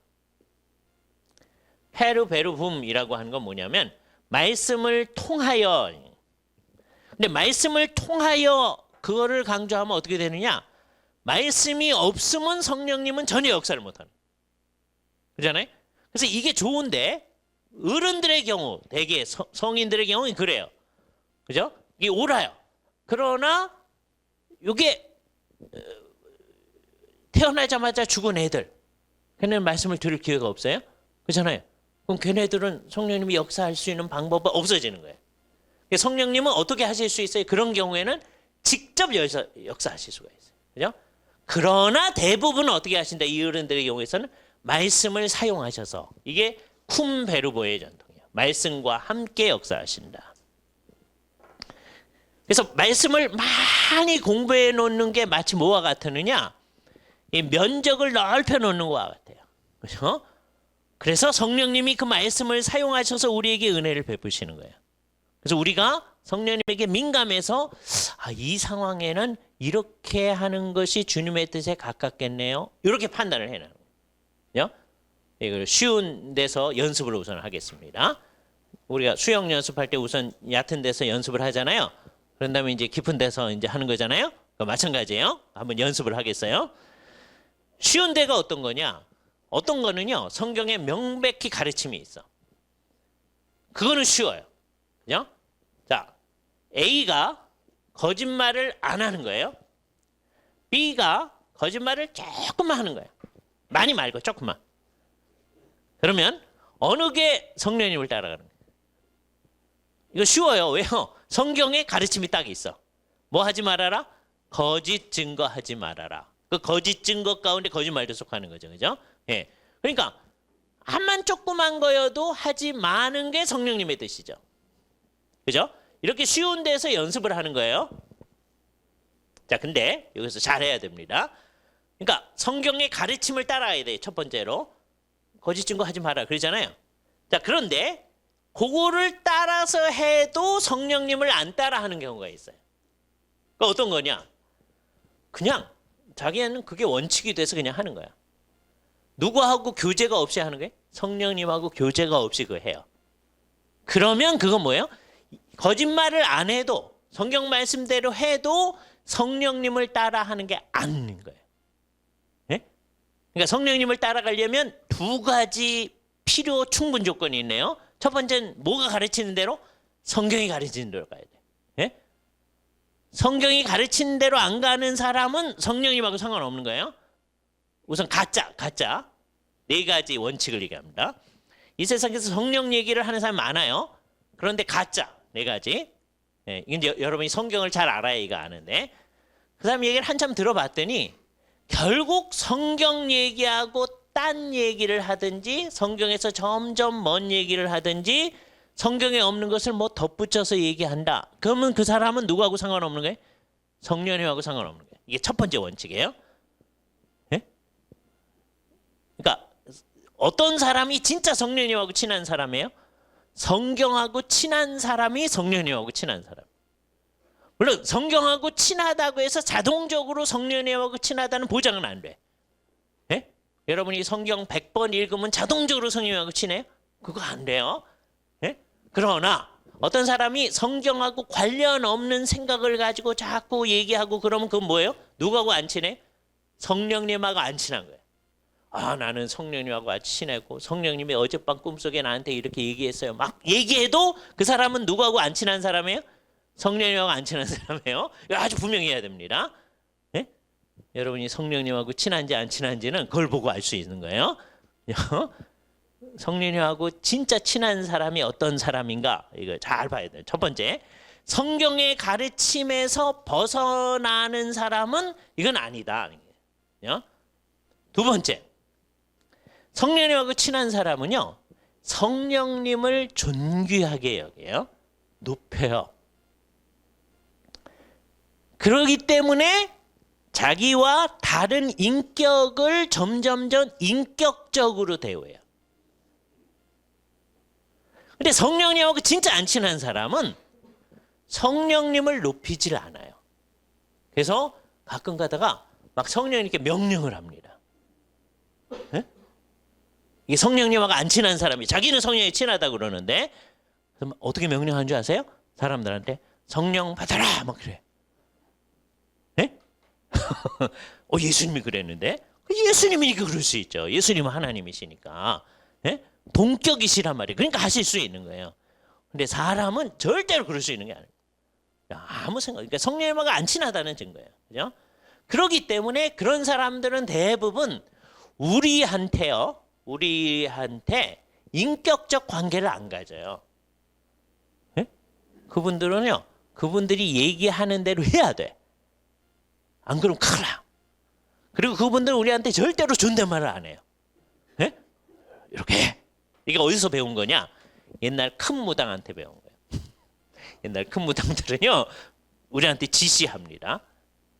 Speaker 1: 페르베르붐이라고 하는 건 뭐냐면 말씀을 통하여. 근데 말씀을 통하여 그거를 강조하면 어떻게 되느냐? 말씀이 없으면 성령님은 전혀 역사를 못하는. 그렇잖아요? 그래서 이게 좋은데 어른들의 경우, 대개 성인들의 경우는 그래요. 그죠? 이게 옳아요. 그러나 이게 태어나자마자 죽은 애들, 걔네는 말씀을 들을 기회가 없어요? 그렇잖아요. 그럼 걔네들은 성령님이 역사할 수 있는 방법은 없어지는 거예요. 성령님은 어떻게 하실 수 있어요? 그런 경우에는 직접 역사하실 수가 있어요. 그죠? 그러나 대부분은 어떻게 하신다? 이 어른들의 경우에서는 말씀을 사용하셔서 이게 쿰 베르보의 전통이에요. 말씀과 함께 역사하신다. 그래서 말씀을 많이 공부해 놓는 게 마치 뭐와 같으느냐? 이 면적을 넓혀 놓는 것과 같아요. 그렇죠? 그래서 성령님이 그 말씀을 사용하셔서 우리에게 은혜를 베푸시는 거예요. 그래서 우리가 성령님에게 민감해서 이 상황에는 이렇게 하는 것이 주님의 뜻에 가깝겠네요. 이렇게 판단을 해내는 거예요. 이걸 쉬운 데서 연습을 우선 하겠습니다. 우리가 수영 연습할 때 우선 얕은 데서 연습을 하잖아요. 그런 다음에 이제 깊은 데서 이제 하는 거잖아요. 마찬가지예요. 한번 연습을 하겠어요. 쉬운 데가 어떤 거냐? 어떤 거는요. 성경에 명백히 가르침이 있어. 그거는 쉬워요. 그죠? 자, A가 거짓말을 안 하는 거예요. B가 거짓말을 조금만 하는 거예요. 많이 말고 조금만. 그러면 어느 게 성령님을 따라가는 거예요? 이거 쉬워요. 왜요? 성경에 가르침이 딱 있어. 뭐 하지 말아라? 거짓 증거하지 말아라. 그 거짓 증거 가운데 거짓말도 속하는 거죠. 그죠? 예. 그러니까 한만 조그만 거여도 하지 마는 게 성령님의 뜻이죠. 그죠? 이렇게 쉬운 데서 연습을 하는 거예요. 자, 근데 여기서 잘해야 됩니다. 그러니까 성경의 가르침을 따라야 돼. 첫 번째로 거짓 증거 하지 마라 그러잖아요. 자, 그런데 그거를 따라서 해도 성령님을 안 따라하는 경우가 있어요. 그러니까 어떤 거냐? 그냥 자기는 그게 원칙이 돼서 그냥 하는 거야. 누구하고 교제가 없이 하는 거예요? 성령님하고 교제가 없이 그거 해요. 그러면 그건 뭐예요? 거짓말을 안 해도 성경 말씀대로 해도 성령님을 따라하는 게 아닌 거예요. 네? 그러니까 성령님을 따라가려면 두 가지 필요 충분 조건이 있네요. 첫 번째는 뭐가 가르치는 대로? 성경이 가르치는 대로 가야 돼. 네? 성경이 가르치는 대로 안 가는 사람은 성령님하고 상관없는 거예요. 우선 가짜 네 가지 원칙을 얘기합니다. 이 세상에서 성령 얘기를 하는 사람 많아요. 그런데 가짜 네 가지. 예, 이제 여러분이 성경을 잘 알아야 이거 아는데 그 사람 얘기를 한참 들어봤더니 결국 성경 얘기하고 딴 얘기를 하든지 성경에서 점점 먼 얘기를 하든지 성경에 없는 것을 뭐 덧붙여서 얘기한다. 그러면 그 사람은 누구하고 상관없는 거예요? 성령님하고 상관없는 거예요. 이게 첫 번째 원칙이에요. 예? 그러니까 어떤 사람이 진짜 성령님하고 친한 사람이에요? 성경하고 친한 사람이 성령님하고 친한 사람. 물론 성경하고 친하다고 해서 자동적으로 성령님하고 친하다는 보장은 안 돼. 예? 여러분이 성경 100번 읽으면 자동적으로 성령님하고 친해요? 그거 안 돼요. 예? 그러나 어떤 사람이 성경하고 관련 없는 생각을 가지고 자꾸 얘기하고 그러면 그건 뭐예요? 누구하고 안 친해? 성령님하고 안 친한 거예요. 아, 나는 성령님하고 아주 친하고 성령님이 어젯밤 꿈속에 나한테 이렇게 얘기했어요. 막 얘기해도 그 사람은 누구하고 안 친한 사람이에요? 성령님하고 안 친한 사람이에요. 아주 분명히 해야 됩니다. 예? 여러분이 성령님하고 친한지 안 친한지는 그걸 보고 알 수 있는 거예요. 성령님하고 진짜 친한 사람이 어떤 사람인가 이거 잘 봐야 돼요. 첫 번째, 성경의 가르침에서 벗어나는 사람은 이건 아니다. 두 번째, 성령님하고 친한 사람은요, 성령님을 존귀하게 여겨요. 높여요. 그렇기 때문에 자기와 다른 인격을 점점점 인격적으로 대우해요. 근데 성령님하고 진짜 안 친한 사람은 성령님을 높이질 않아요. 그래서 가끔 가다가 막 성령님께 명령을 합니다. 네? 이게 성령님하고 안 친한 사람이 자기는 성령이 친하다고 그러는데 그럼 어떻게 명령하는 줄 아세요? 사람들한테 성령 받아라 막 그래. 네? 예수님이 그랬는데 예수님이 그럴 수 있죠. 예수님은 하나님이시니까. 네? 본격이시란 말이에요. 그러니까 하실 수 있는 거예요. 근데 사람은 절대로 그럴 수 있는 게 아니에요. 아무 생각. 그러니까 성령님하고 안 친하다는 증거예요. 그죠? 그렇기 때문에 그런 사람들은 대부분 우리한테 인격적 관계를 안 가져요. 네? 그분들은요, 그분들이 얘기하는 대로 해야 돼. 안 그러면 큰일 나요. 그리고 그분들은 우리한테 절대로 존댓말을 안 해요. 네? 이렇게 해. 이게 어디서 배운 거냐? 옛날 큰 무당한테 배운 거예요. 옛날 큰 무당들은요, 우리한테 지시합니다.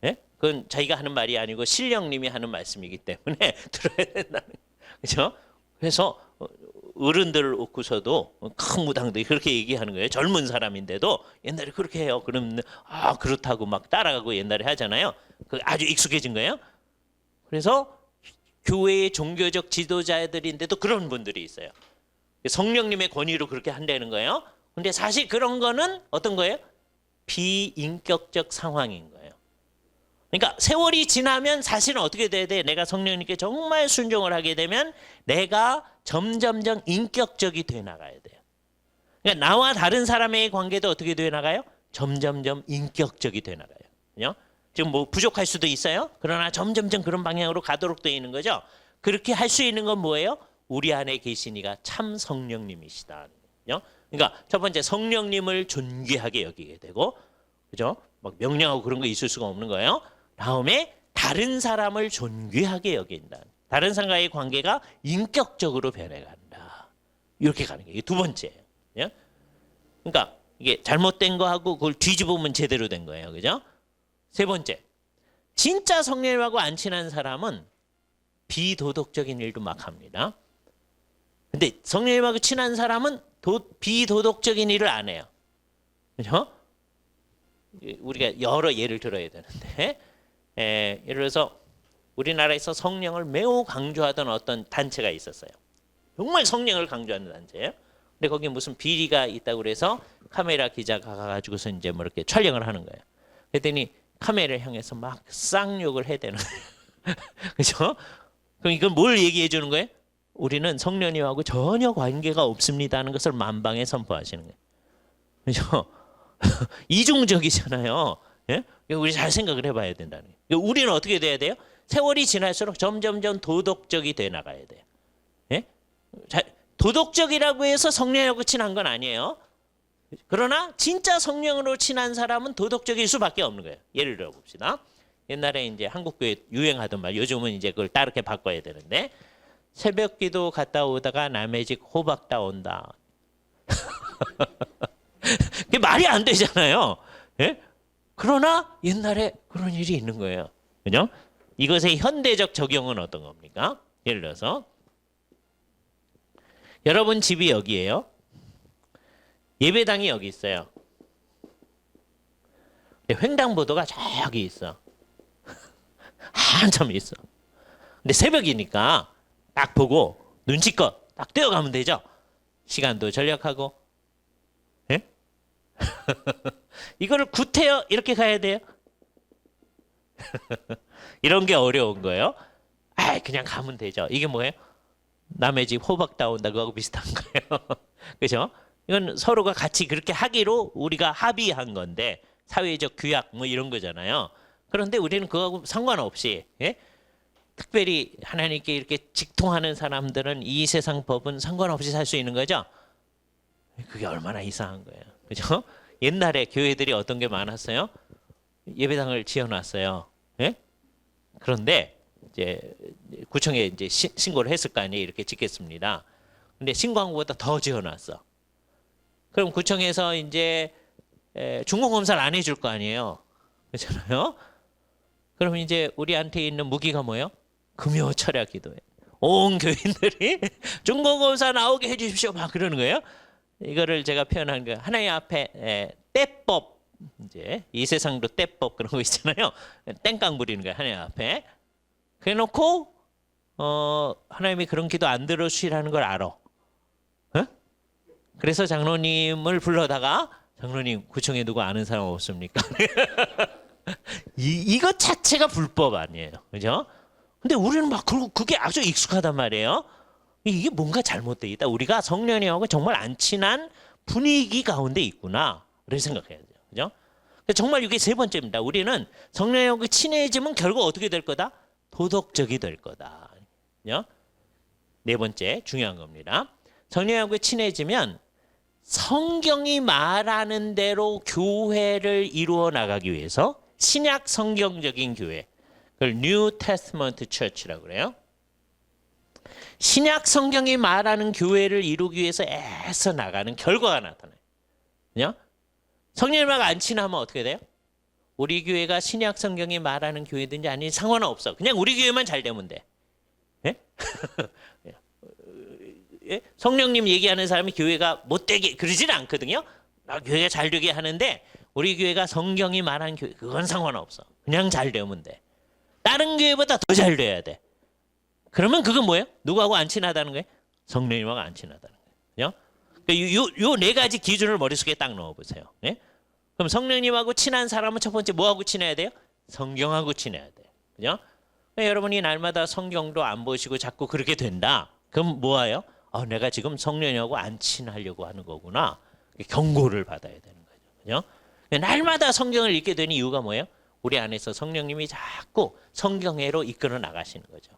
Speaker 1: 네? 그건 자기가 하는 말이 아니고 신령님이 하는 말씀이기 때문에 들어야 된다는 거예요. 그렇죠? 그래서 어른들을 놓고서도 큰 무당들이 그렇게 얘기하는 거예요. 젊은 사람인데도 옛날에 그렇게 해요. 그러면 그렇다고 막 따라가고 옛날에 하잖아요. 그 아주 익숙해진 거예요. 그래서 교회의 종교적 지도자들인데도 그런 분들이 있어요. 성령님의 권위로 그렇게 한다는 거예요. 근데 사실 그런 거는 어떤 거예요? 비인격적 상황인 거예요. 그러니까 세월이 지나면 사실은 어떻게 돼야 돼? 내가 성령님께 정말 순종을 하게 되면 내가 점점점 인격적이 돼 나가야 돼요. 그러니까 나와 다른 사람의 관계도 어떻게 돼 나가요? 점점점 인격적이 돼 나가요. 그죠? 지금 뭐 부족할 수도 있어요. 그러나 점점점 그런 방향으로 가도록 되어 있는 거죠. 그렇게 할 수 있는 건 뭐예요? 우리 안에 계신 이가 참 성령님이시다. 그죠? 그러니까 첫 번째 성령님을 존귀하게 여기게 되고, 그죠? 막 명령하고 그런 거 있을 수가 없는 거예요. 다음에 다른 사람을 존귀하게 여긴다. 다른 사람과의 관계가 인격적으로 변해간다. 이렇게 가는 게 이게 두 번째예요. 그죠? 그러니까 이게 잘못된 거하고 그걸 뒤집으면 제대로 된 거예요. 그죠? 세 번째, 진짜 성령님하고 안 친한 사람은 비도덕적인 일도 막 합니다. 근데 성령님하고 친한 사람은 비도덕적인 일을 안 해요. 그렇죠? 우리가 여러 예를 들어야 되는데 예를 들어서 우리나라에서 성령을 매우 강조하던 어떤 단체가 있었어요. 정말 성령을 강조하는 단체예요. 근데 거기 무슨 비리가 있다고 그래서 카메라 기자가 가가지고서 이제 뭐 이렇게 촬영을 하는 거예요. 그랬더니 카메라를 향해서 막 쌍욕을 해대는 거예요. 그렇죠? 그럼 이건 뭘 얘기해 주는 거예요? 우리는 성령님하고 전혀 관계가 없습니다 하는 것을 만방에 선포하시는 거예요. 그렇죠? 이중적이잖아요. 예? 우리 잘 생각을 해봐야 된다는 거예요. 우리는 어떻게 돼야 돼요? 세월이 지날수록 점점점 도덕적이 돼 나가야 돼요. 예? 도덕적이라고 해서 성령하고 친한 건 아니에요. 그러나 진짜 성령으로 친한 사람은 도덕적일 수밖에 없는 거예요. 예를 들어 봅시다. 옛날에 이제 한국교회 유행하던 말, 요즘은 이제 그걸 따르게 바꿔야 되는데, 새벽기도 갔다 오다가 남의 집 호박 따온다. 그게 말이 안 되잖아요. 예? 그러나 옛날에 그런 일이 있는 거예요. 그죠? 이것의 현대적 적용은 어떤 겁니까? 예를 들어서 여러분 집이 여기예요. 예배당이 여기 있어요. 횡단보도가 저기 있어. 한참 있어. 근데 새벽이니까 딱 보고 눈치껏 딱 뛰어가면 되죠. 시간도 절약하고. 예? 이거를 구태여 이렇게 가야 돼요. 이런 게 어려운 거예요. 그냥 가면 되죠. 이게 뭐예요? 남의 집 호박 따온다 그거하고 비슷한 거예요. 그렇죠? 이건 서로가 같이 그렇게 하기로 우리가 합의한 건데, 사회적 규약 뭐 이런 거잖아요. 그런데 우리는 그거하고 상관없이, 예? 특별히 하나님께 이렇게 직통하는 사람들은 이 세상 법은 상관없이 살 수 있는 거죠. 그게 얼마나 이상한 거예요. 그죠? 옛날에 교회들이 어떤 게 많았어요? 예배당을 지어놨어요. 예? 그런데 이제 구청에 이제 신고를 했을 거 아니에요. 이렇게 짓겠습니다. 근데 신고한 것보다 더 지어놨어. 그럼 구청에서 이제 중공검사를 안 해줄 거 아니에요. 그렇잖아요. 그러면 이제 우리한테 있는 무기가 뭐예요? 금요 철야 기도에 온 교인들이 중공검사 나오게 해주십시오 막 그러는 거예요. 이거를 제가 표현한 거 하나님 앞에 떼법, 이제 이 세상도 떼법 그런 거 있잖아요. 땡깡 부리는 거예요 하나님 앞에. 그래놓고 하나님이 그런 기도 안 들어주시라는 걸 알아. 어? 그래서 장로님을 불러다가, 장로님 구청에 누구 아는 사람 없습니까? 이것 자체가 불법 아니에요, 그죠? 근데 우리는 막 그게 아주 익숙하단 말이에요. 이게 뭔가 잘못돼 있다. 우리가 성령님하고 정말 안 친한 분위기 가운데 있구나를 생각해야 돼요, 그죠? 정말 이게 세 번째입니다. 우리는 성령님하고 친해지면 결국 어떻게 될 거다? 도덕적이 될 거다. 그죠? 네 번째 중요한 겁니다. 성령님하고 친해지면 성경이 말하는 대로 교회를 이루어 나가기 위해서, 신약 성경적인 교회, 그걸 New Testament Church라고 그래요. 신약 성경이 말하는 교회를 이루기 위해서 애써 나가는 결과가 나타나요. 그죠? 성령님하고 안 친하면 어떻게 돼요? 우리 교회가 신약 성경이 말하는 교회든지 아닌지 상관없어. 그냥 우리 교회만 잘 되면 돼. 예? 예? 성령님 얘기하는 사람이 교회가 못되게 그러지는 않거든요. 교회가 잘 되게 하는데, 우리 교회가 성경이 말하는 교회, 그건 상관없어. 그냥 잘 되면 돼. 다른 교회보다 더 잘 돼야 돼. 그러면 그건 뭐예요? 누구하고 안 친하다는 거예요? 성령님하고 안 친하다는 거예요. 요 네 가지 기준을 머릿속에 딱 넣어보세요. 예? 그럼 성령님하고 친한 사람은 첫 번째 뭐하고 친해야 돼요? 성경하고 친해야 돼요. 그죠? 여러분이 날마다 성경도 안 보시고 자꾸 그렇게 된다. 그럼 뭐예요? 내가 지금 성령님하고 안 친하려고 하는 거구나. 경고를 받아야 되는 거죠. 그죠? 날마다 성경을 읽게 된 이유가 뭐예요? 우리 안에서 성령님이 자꾸 성경애로 이끌어 나가시는 거죠.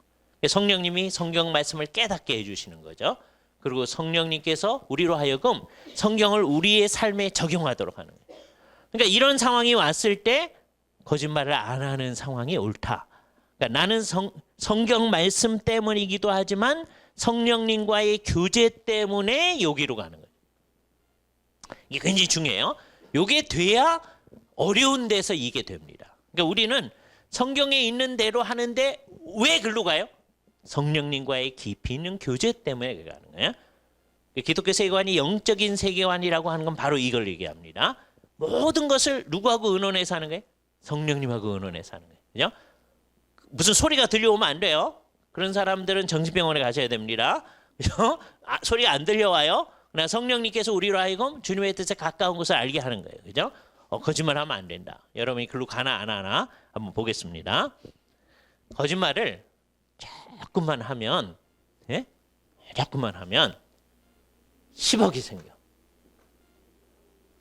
Speaker 1: 성령님이 성경 말씀을 깨닫게 해주시는 거죠. 그리고 성령님께서 우리로 하여금 성경을 우리의 삶에 적용하도록 하는 거예요. 그러니까 이런 상황이 왔을 때 거짓말을 안 하는 상황이 옳다. 그러니까 나는 성경 말씀 때문이기도 하지만 성령님과의 교제 때문에 여기로 가는 거예요. 이게 굉장히 중요해요. 이게 돼야 어려운 데서 이게 됩니다. 그러니까 우리는 성경에 있는 대로 하는데 왜 글로 가요? 성령님과의 깊이 있는 교제 때문에 가는 거예요. 기독교 세계관이 영적인 세계관이라고 하는 건 바로 이걸 얘기합니다. 모든 것을 누구하고 의논해서 하는 거예요? 성령님하고 의논해서 하는 거예요. 그죠? 무슨 소리가 들려오면 안 돼요. 그런 사람들은 정신병원에 가셔야 됩니다. 그죠? 소리가 안 들려와요. 그러나 성령님께서 우리로 하여금 주님의 뜻에 가까운 것을 알게 하는 거예요. 그죠? 거짓말하면 안 된다. 여러분이 글로 가나 안 하나 한번 보겠습니다. 거짓말을 자꾸만 하면, 예? 자꾸만 하면 10억이 생겨.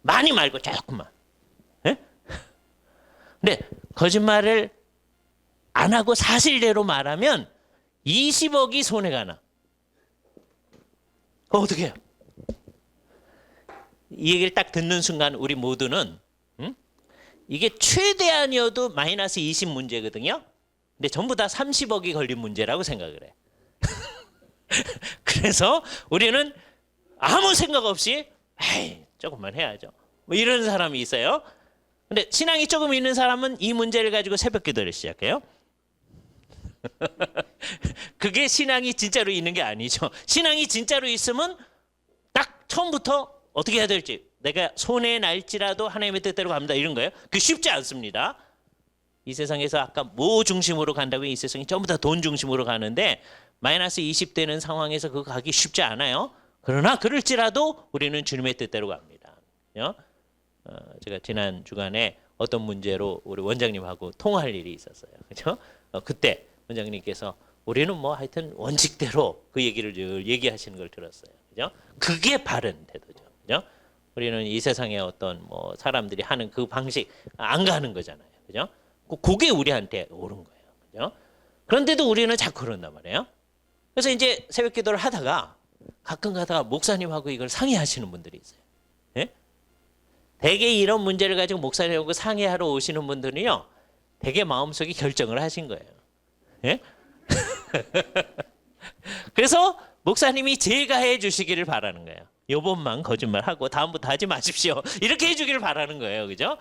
Speaker 1: 많이 말고 조금만. 예? 근데 거짓말을 안 하고 사실대로 말하면 20억이 손해가 나. 어떻게 해요? 이 얘기를 딱 듣는 순간 우리 모두는 이게 최대한이어도 마이너스 20 문제거든요. 근데 전부 다 30억이 걸린 문제라고 생각을 해. 그래서 우리는 아무 생각 없이 에이, 조금만 해야죠. 뭐 이런 사람이 있어요. 근데 신앙이 조금 있는 사람은 이 문제를 가지고 새벽 기도를 시작해요. 그게 신앙이 진짜로 있는 게 아니죠. 신앙이 진짜로 있으면 딱 처음부터 어떻게 해야 될지, 내가 손해 날지라도 하나님의 뜻대로 갑니다, 이런 거예요. 그 쉽지 않습니다. 이 세상에서 아까 뭐 중심으로 간다고, 이 세상이 전부 다 돈 중심으로 가는데 마이너스 20 되는 상황에서 그거 가기 쉽지 않아요. 그러나 그럴지라도 우리는 주님의 뜻대로 갑니다. 제가 지난 주간에 어떤 문제로 우리 원장님하고 통화할 일이 있었어요. 그렇죠? 그때 원장님께서 우리는 뭐 하여튼 원칙대로 그 얘기를 늘 얘기하시는 걸 들었어요. 그죠? 그게 바른 태도죠. 그죠? 우리는 이 세상에 어떤 뭐 사람들이 하는 그 방식 안 가는 거잖아요. 그죠? 그게 우리한테 옳은 거예요. 그죠? 그런데도 우리는 자꾸 그런단 말이에요. 그래서 이제 새벽 기도를 하다가 가끔 가다가 목사님하고 이걸 상의하시는 분들이 있어요. 예? 대개 이런 문제를 가지고 목사님하고 상의하러 오시는 분들은요, 대개 마음속에 결정을 하신 거예요. 예? 그래서 목사님이 제가 해 주시기를 바라는 거예요. 요번만 거짓말하고 다음부터 하지 마십시오. 이렇게 해 주기를 바라는 거예요. 그죠?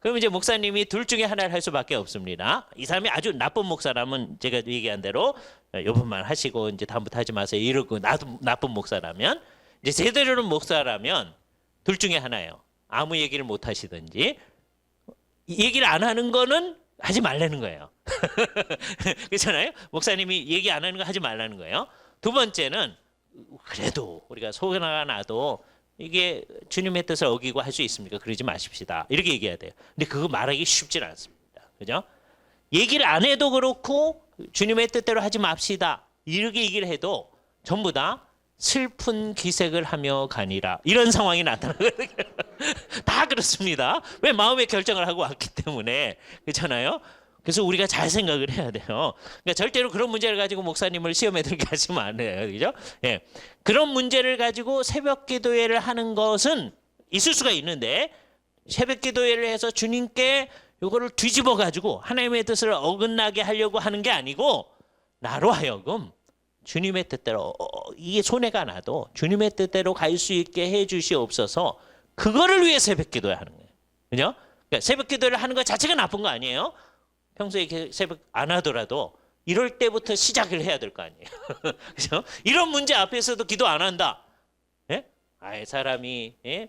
Speaker 1: 그럼 이제 목사님이 둘 중에 하나를 할 수밖에 없습니다. 이 사람이 아주 나쁜 목사라면 제가 얘기한 대로 요번만 하시고 이제 다음부터 하지 마세요, 이러고 나쁜 목사라면, 이제 제대로는 목사라면 둘 중에 하나예요. 아무 얘기를 못 하시든지, 얘기를 안 하는 거는 하지 말라는 거예요. 그렇잖아요? 목사님이 얘기 안 하는 거 하지 말라는 거예요. 두 번째는 그래도 우리가 속아가 나도 이게 주님의 뜻을 어기고 할 수 있습니까? 그러지 마십시다, 이렇게 얘기해야 돼요. 근데 그거 말하기 쉽지 않습니다. 그죠? 얘기를 안 해도 그렇고 주님의 뜻대로 하지 맙시다, 이렇게 얘기를 해도 전부 다 슬픈 기색을 하며 가니라, 이런 상황이 나타나거든요. 다 그렇습니다. 왜? 마음의 결정을 하고 왔기 때문에. 그렇잖아요? 그래서 우리가 잘 생각을 해야 돼요. 그러니까 절대로 그런 문제를 가지고 목사님을 시험에 들게 하시면 안 돼요. 그죠? 예. 그런 문제를 가지고 새벽 기도회를 하는 것은 있을 수가 있는데, 새벽 기도회를 해서 주님께 이거를 뒤집어 가지고 하나님의 뜻을 어긋나게 하려고 하는 게 아니고, 나로 하여금 주님의 뜻대로 이게 손해가 나도 주님의 뜻대로 갈 수 있게 해 주시옵소서, 그거를 위해 새벽 기도회 하는 거예요. 그죠? 그러니까 새벽 기도를 하는 것 자체가 나쁜 거 아니에요. 평소에 새벽 안 하더라도 이럴 때부터 시작을 해야 될 거 아니에요. 그죠? 이런 문제 앞에서도 기도 안 한다. 예? 아예 사람이, 예?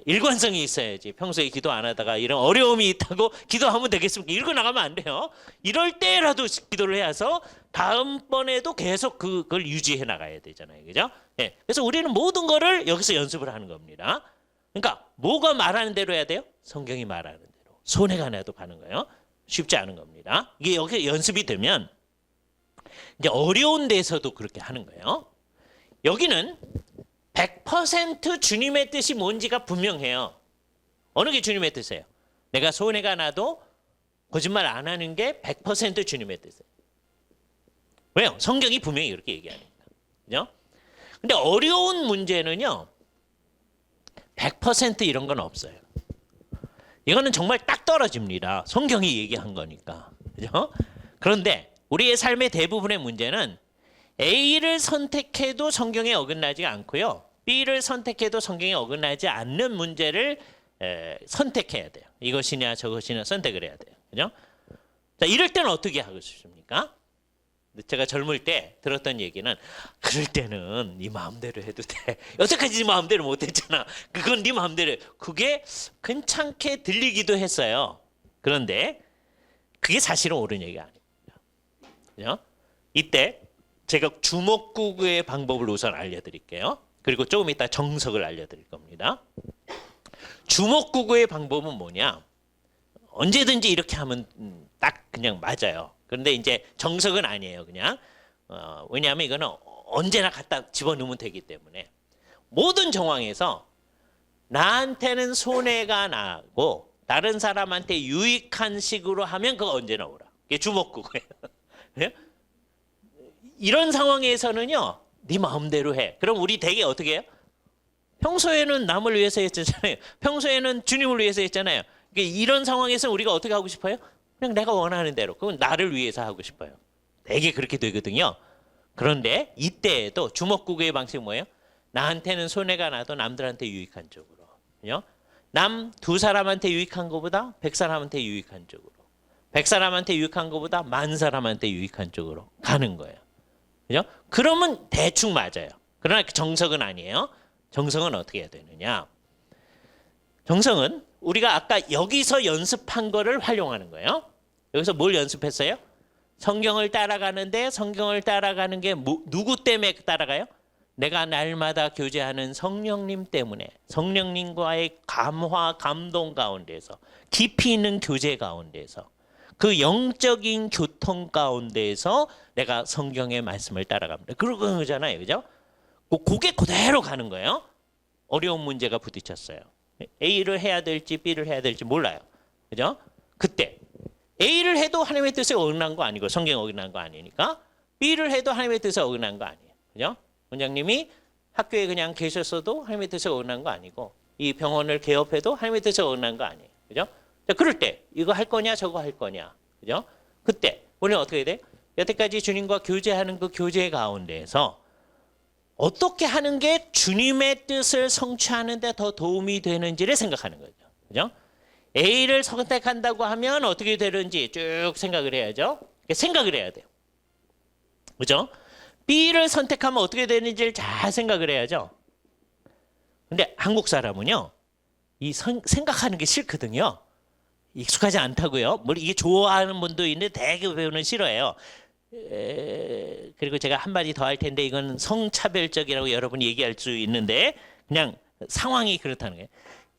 Speaker 1: 일관성이 있어야지. 평소에 기도 안 하다가 이런 어려움이 있다고 기도하면 되겠습니까? 이러고 나가면 안 돼요. 이럴 때라도 기도를 해서 다음번에도 계속 그걸 유지해 나가야 되잖아요. 그죠? 예. 그래서 우리는 모든 거를 여기서 연습을 하는 겁니다. 그러니까 뭐가 말하는 대로 해야 돼요? 성경이 말하는 대로. 손해가 나도 가는 거예요. 쉽지 않은 겁니다. 이게 여기 연습이 되면 이제 어려운 데서도 그렇게 하는 거예요. 여기는 100% 주님의 뜻이 뭔지가 분명해요. 어느 게 주님의 뜻이에요? 내가 손해가 나도 거짓말 안 하는 게 100% 주님의 뜻이에요. 왜요? 성경이 분명히 이렇게 얘기하니까. 그죠? 근데 어려운 문제는요, 100% 이런 건 없어요. 이거는 정말 딱 떨어집니다. 성경이 얘기한 거니까. 그죠? 그런데 우리의 삶의 대부분의 문제는 A를 선택해도 성경에 어긋나지 않고요, B를 선택해도 성경에 어긋나지 않는 문제를 선택해야 돼요. 이것이냐 저것이냐 선택을 해야 돼요. 그죠? 자, 이럴 때는 어떻게 하고 싶습니까? 제가 젊을 때 들었던 얘기는 그럴 때는 네 마음대로 해도 돼. 여태까지 네 마음대로 못했잖아. 그건 네 마음대로 해. 그게 괜찮게 들리기도 했어요. 그런데 그게 사실은 옳은 얘기가 아닙니다. 그죠? 이때 제가 주먹구구의 방법을 우선 알려드릴게요. 그리고 조금 이따 정석을 알려드릴 겁니다. 주먹구구의 방법은 뭐냐? 언제든지 이렇게 하면 딱 그냥 맞아요. 그런데 이제 정석은 아니에요. 그냥 왜냐하면 이거는 언제나 갖다 집어넣으면 되기 때문에 모든 정황에서 나한테는 손해가 나고 다른 사람한테 유익한 식으로 하면 그거 언제나 오라. 이게 주먹구구예요. 이런 상황에서는요, 네 마음대로 해. 그럼 우리 되게 어떻게 해요? 평소에는 남을 위해서 했잖아요. 평소에는 주님을 위해서 했잖아요. 이런 상황에서 우리가 어떻게 하고 싶어요? 그냥 내가 원하는 대로. 그건 나를 위해서 하고 싶어요. 되게 그렇게 되거든요. 그런데 이때에도 주먹구구의 방식이 뭐예요? 나한테는 손해가 나도 남들한테 유익한 쪽으로. 그죠? 남 두 사람한테 유익한 것보다 100사람한테 유익한 쪽으로. 100사람한테 유익한 것보다 10,000사람한테 유익한 쪽으로 가는 거예요. 그죠? 그러면 대충 맞아요. 그러나 정석은 아니에요. 정석은 어떻게 해야 되느냐? 정석은 우리가 아까 여기서 연습한 거를 활용하는 거예요. 여기서 뭘 연습했어요? 성경을 따라가는데 성경을 따라가는 게 누구 때문에 따라가요? 내가 날마다 교제하는 성령님 때문에 성령님과의 감화, 감동 가운데서 깊이 있는 교제 가운데서 그 영적인 교통 가운데에서 내가 성경의 말씀을 따라갑니다. 그런 거잖아요. 그죠? 그게 그대로 가는 거예요. 어려운 문제가 부딪혔어요. A를 해야 될지 B를 해야 될지 몰라요. 그죠? 그때 A를 해도 하나님의 뜻에 어긋난 거 아니고 성경에 어긋난 거 아니니까 B를 해도 하나님의 뜻에 어긋난 거 아니에요. 그죠? 원장님이 학교에 그냥 계셨어도 하나님의 뜻에 어긋난 거 아니고 이 병원을 개업해도 하나님의 뜻에 어긋난 거 아니에요. 그죠? 자, 그럴 때 이거 할 거냐 저거 할 거냐. 그죠? 그때 우리는 어떻게 해야 돼? 여태까지 주님과 교제하는 그 교제 가운데에서 어떻게 하는 게 주님의 뜻을 성취하는 데 더 도움이 되는지를 생각하는 거죠. 그죠? A를 선택한다고 하면 어떻게 되는지 쭉 생각을 해야죠. 생각을 해야 돼요. 그죠? B를 선택하면 어떻게 되는지를 잘 생각을 해야죠. 근데 한국 사람은요, 이 생각하는 게 싫거든요. 익숙하지 않다고요. 뭐 이게 좋아하는 분도 있는데 대부분은 싫어해요. 그리고 제가 한마디 더 할 텐데 이건 성차별적이라고 여러분이 얘기할 수 있는데 그냥 상황이 그렇다는 거예요.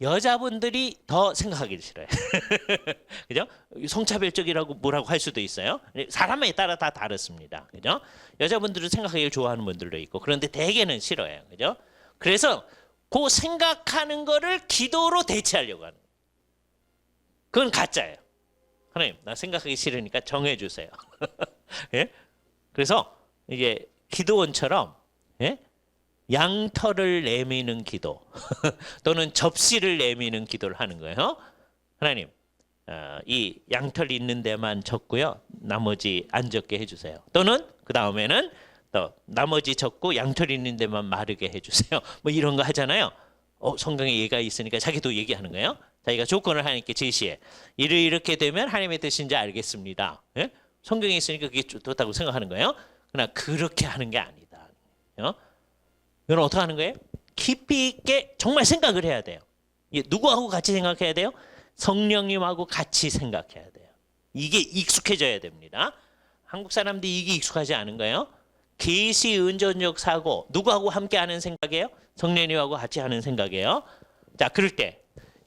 Speaker 1: 여자분들이 더 생각하기 싫어요. 그죠? 성차별적이라고 뭐라고 할 수도 있어요. 사람에 따라 다 다릅니다. 그죠? 여자분들은 생각하기를 좋아하는 분들도 있고 그런데 대개는 싫어해요. 그죠? 그래서 그 생각하는 거를 기도로 대체하려고 하는 거예요. 그건 가짜예요. 하나님, 나 생각하기 싫으니까 정해 주세요. 예? 그래서 이게 기도원처럼 예? 양털을 내미는 기도 또는 접시를 내미는 기도를 하는 거예요. 하나님, 이 양털 있는 데만 적고요. 나머지 안 적게 해주세요. 또는 그 다음에는 또 나머지 적고 양털 있는 데만 마르게 해주세요. 뭐 이런 거 하잖아요. 성경에 얘가 있으니까 자기도 얘기하는 거예요. 자기가 조건을 하나님께 제시해. 이렇게 되면 하나님의 뜻인지 알겠습니다. 예? 성경에 있으니까 그게 좋다고 생각하는 거예요. 그러나 그렇게 하는 게 아니다. 이건 어떻게 하는 거예요? 깊이 있게 정말 생각을 해야 돼요. 누구하고 같이 생각해야 돼요? 성령님하고 같이 생각해야 돼요. 이게 익숙해져야 됩니다. 한국 사람들이 이게 익숙하지 않은 거예요. 계시 은전적 사고 누구하고 함께 하는 생각이에요? 성령님하고 같이 하는 생각이에요. 자, 그럴 때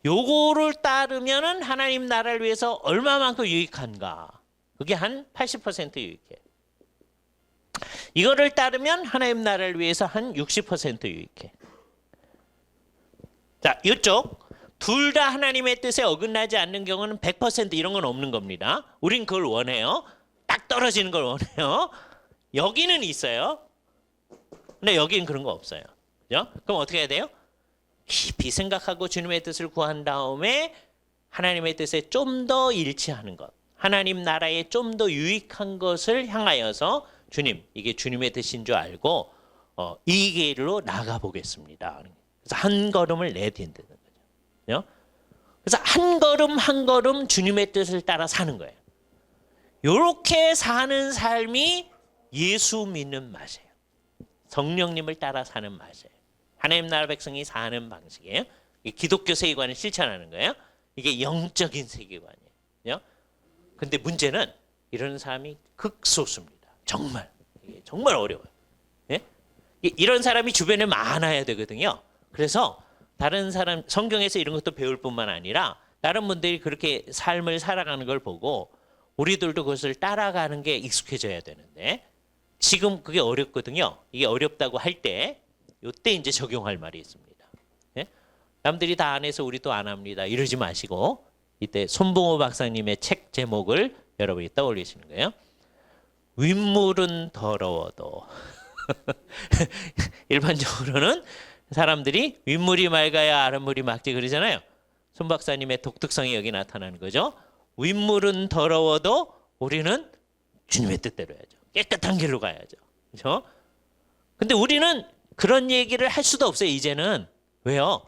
Speaker 1: 요거를 따르면은 하나님 나라를 위해서 얼마만큼 유익한가? 그게 한 80% 유익해. 이거를 따르면 하나님 나라를 위해서 한 60% 유익해. 자, 이쪽 둘 다 하나님의 뜻에 어긋나지 않는 경우는 100% 이런 건 없는 겁니다. 우린 그걸 원해요. 딱 떨어지는 걸 원해요. 여기는 있어요. 근데 여기는 그런 거 없어요. 그죠? 그럼 어떻게 해야 돼요? 깊이 생각하고 주님의 뜻을 구한 다음에 하나님의 뜻에 좀 더 일치하는 것. 하나님 나라에 좀 더 유익한 것을 향하여서 주님, 이게 주님의 뜻인 줄 알고 이 길로 나가보겠습니다. 그래서 한 걸음을 내딛는 거죠. 그래서 한 걸음 한 걸음 주님의 뜻을 따라 사는 거예요. 요렇게 사는 삶이 예수 믿는 맛이에요. 성령님을 따라 사는 맛이에요. 하나님 나라 백성이 사는 방식이에요. 기독교 세계관을 실천하는 거예요. 이게 영적인 세계관이에요. 근데 문제는 이런 사람이 극소수입니다. 정말. 이게 정말 어려워요. 예? 이런 사람이 주변에 많아야 되거든요. 그래서 다른 사람, 성경에서 이런 것도 배울 뿐만 아니라 다른 분들이 그렇게 삶을 살아가는 걸 보고 우리들도 그것을 따라가는 게 익숙해져야 되는데 지금 그게 어렵거든요. 이게 어렵다고 할 때 이때 이제 적용할 말이 있습니다. 예? 남들이 다 안 해서 우리도 안 합니다. 이러지 마시고 이때 손봉호 박사님의 책 제목을 여러분이 떠올리시는 거예요. 윗물은 더러워도 일반적으로는 사람들이 윗물이 맑아야 아랫물이 맑지 그러잖아요. 손 박사님의 독특성이 여기 나타나는 거죠. 윗물은 더러워도 우리는 주님의 뜻대로 해야죠. 깨끗한 길로 가야죠. 그렇죠? 근데 우리는 그런 얘기를 할 수도 없어요. 이제는. 왜요?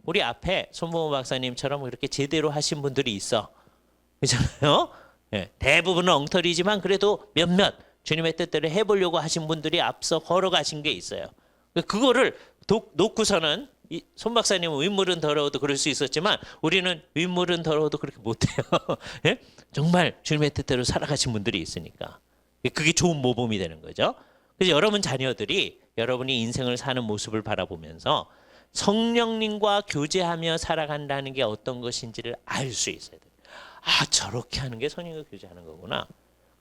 Speaker 1: 우리 앞에 손봉호 박사님처럼 이렇게 제대로 하신 분들이 있어. 그렇잖아요? 예, 대부분은 엉터리지만 그래도 몇몇 주님의 뜻대로 해보려고 하신 분들이 앞서 걸어가신 게 있어요. 그거를 놓고서는 손 박사님은 윗물은 더러워도 그럴 수 있었지만 우리는 윗물은 더러워도 그렇게 못해요. 예? 정말 주님의 뜻대로 살아가신 분들이 있으니까. 그게 좋은 모범이 되는 거죠. 그래서 여러분 자녀들이 여러분이 인생을 사는 모습을 바라보면서 성령님과 교제하며 살아간다는 게 어떤 것인지를 알 수 있어야 돼요. 아, 저렇게 하는 게 성령과 교제하는 거구나.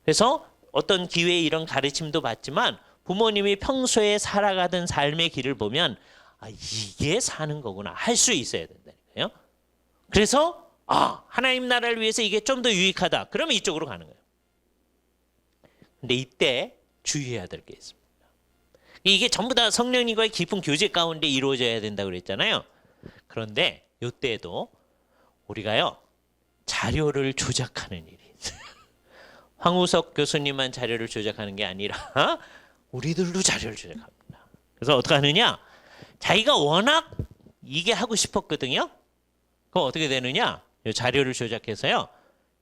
Speaker 1: 그래서 어떤 기회에 이런 가르침도 받지만 부모님이 평소에 살아가던 삶의 길을 보면 아, 이게 사는 거구나 할 수 있어야 된다니까요. 그래서 하나님 나라를 위해서 이게 좀 더 유익하다. 그러면 이쪽으로 가는 거예요. 근데 이때 주의해야 될 게 있습니다. 이게 전부 다 성령님과의 깊은 교제 가운데 이루어져야 된다고 그랬잖아요. 그런데 이때도 우리가요. 자료를 조작하는 일이 있어요. 황우석 교수님만 자료를 조작하는 게 아니라 우리들도 자료를 조작합니다. 그래서 어떻게 하느냐? 자기가 워낙 이게 하고 싶었거든요. 그럼 어떻게 되느냐? 이 자료를 조작해서요.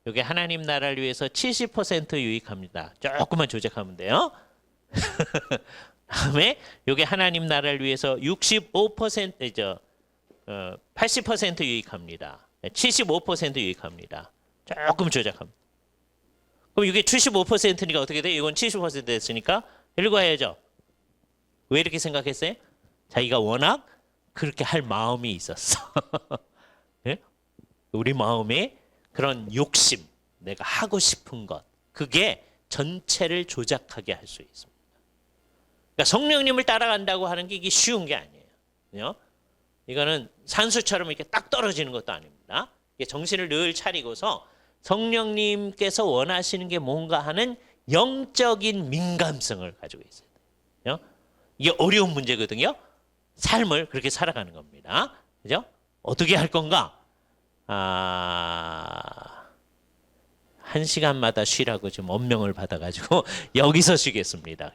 Speaker 1: 이게 하나님 나라를 위해서 70% 유익합니다. 조금만 조작하면 돼요. 다음에 이게 하나님 나라를 위해서 65%죠. 80% 유익합니다. 75% 유익합니다. 조금 조작합니다. 그럼 이게 75%니까 어떻게 돼요? 이건 70% 됐으니까 읽어야죠. 왜 이렇게 생각했어요? 자기가 워낙 그렇게 할 마음이 있었어. 네? 우리 마음에 그런 욕심, 내가 하고 싶은 것, 그게 전체를 조작하게 할 수 있습니다. 그러니까 성령님을 따라간다고 하는 게 이게 쉬운 게 아니에요. 이거는 산수처럼 이렇게 딱 떨어지는 것도 아닙니다. 정신을 늘 차리고서 성령님께서 원하시는 게 뭔가 하는 영적인 민감성을 가지고 있어야 돼요. 이게 어려운 문제거든요. 삶을 그렇게 살아가는 겁니다. 그죠? 어떻게 할 건가? 1시간마다 쉬라고 지금 엄명을 받아가지고 여기서 쉬겠습니다.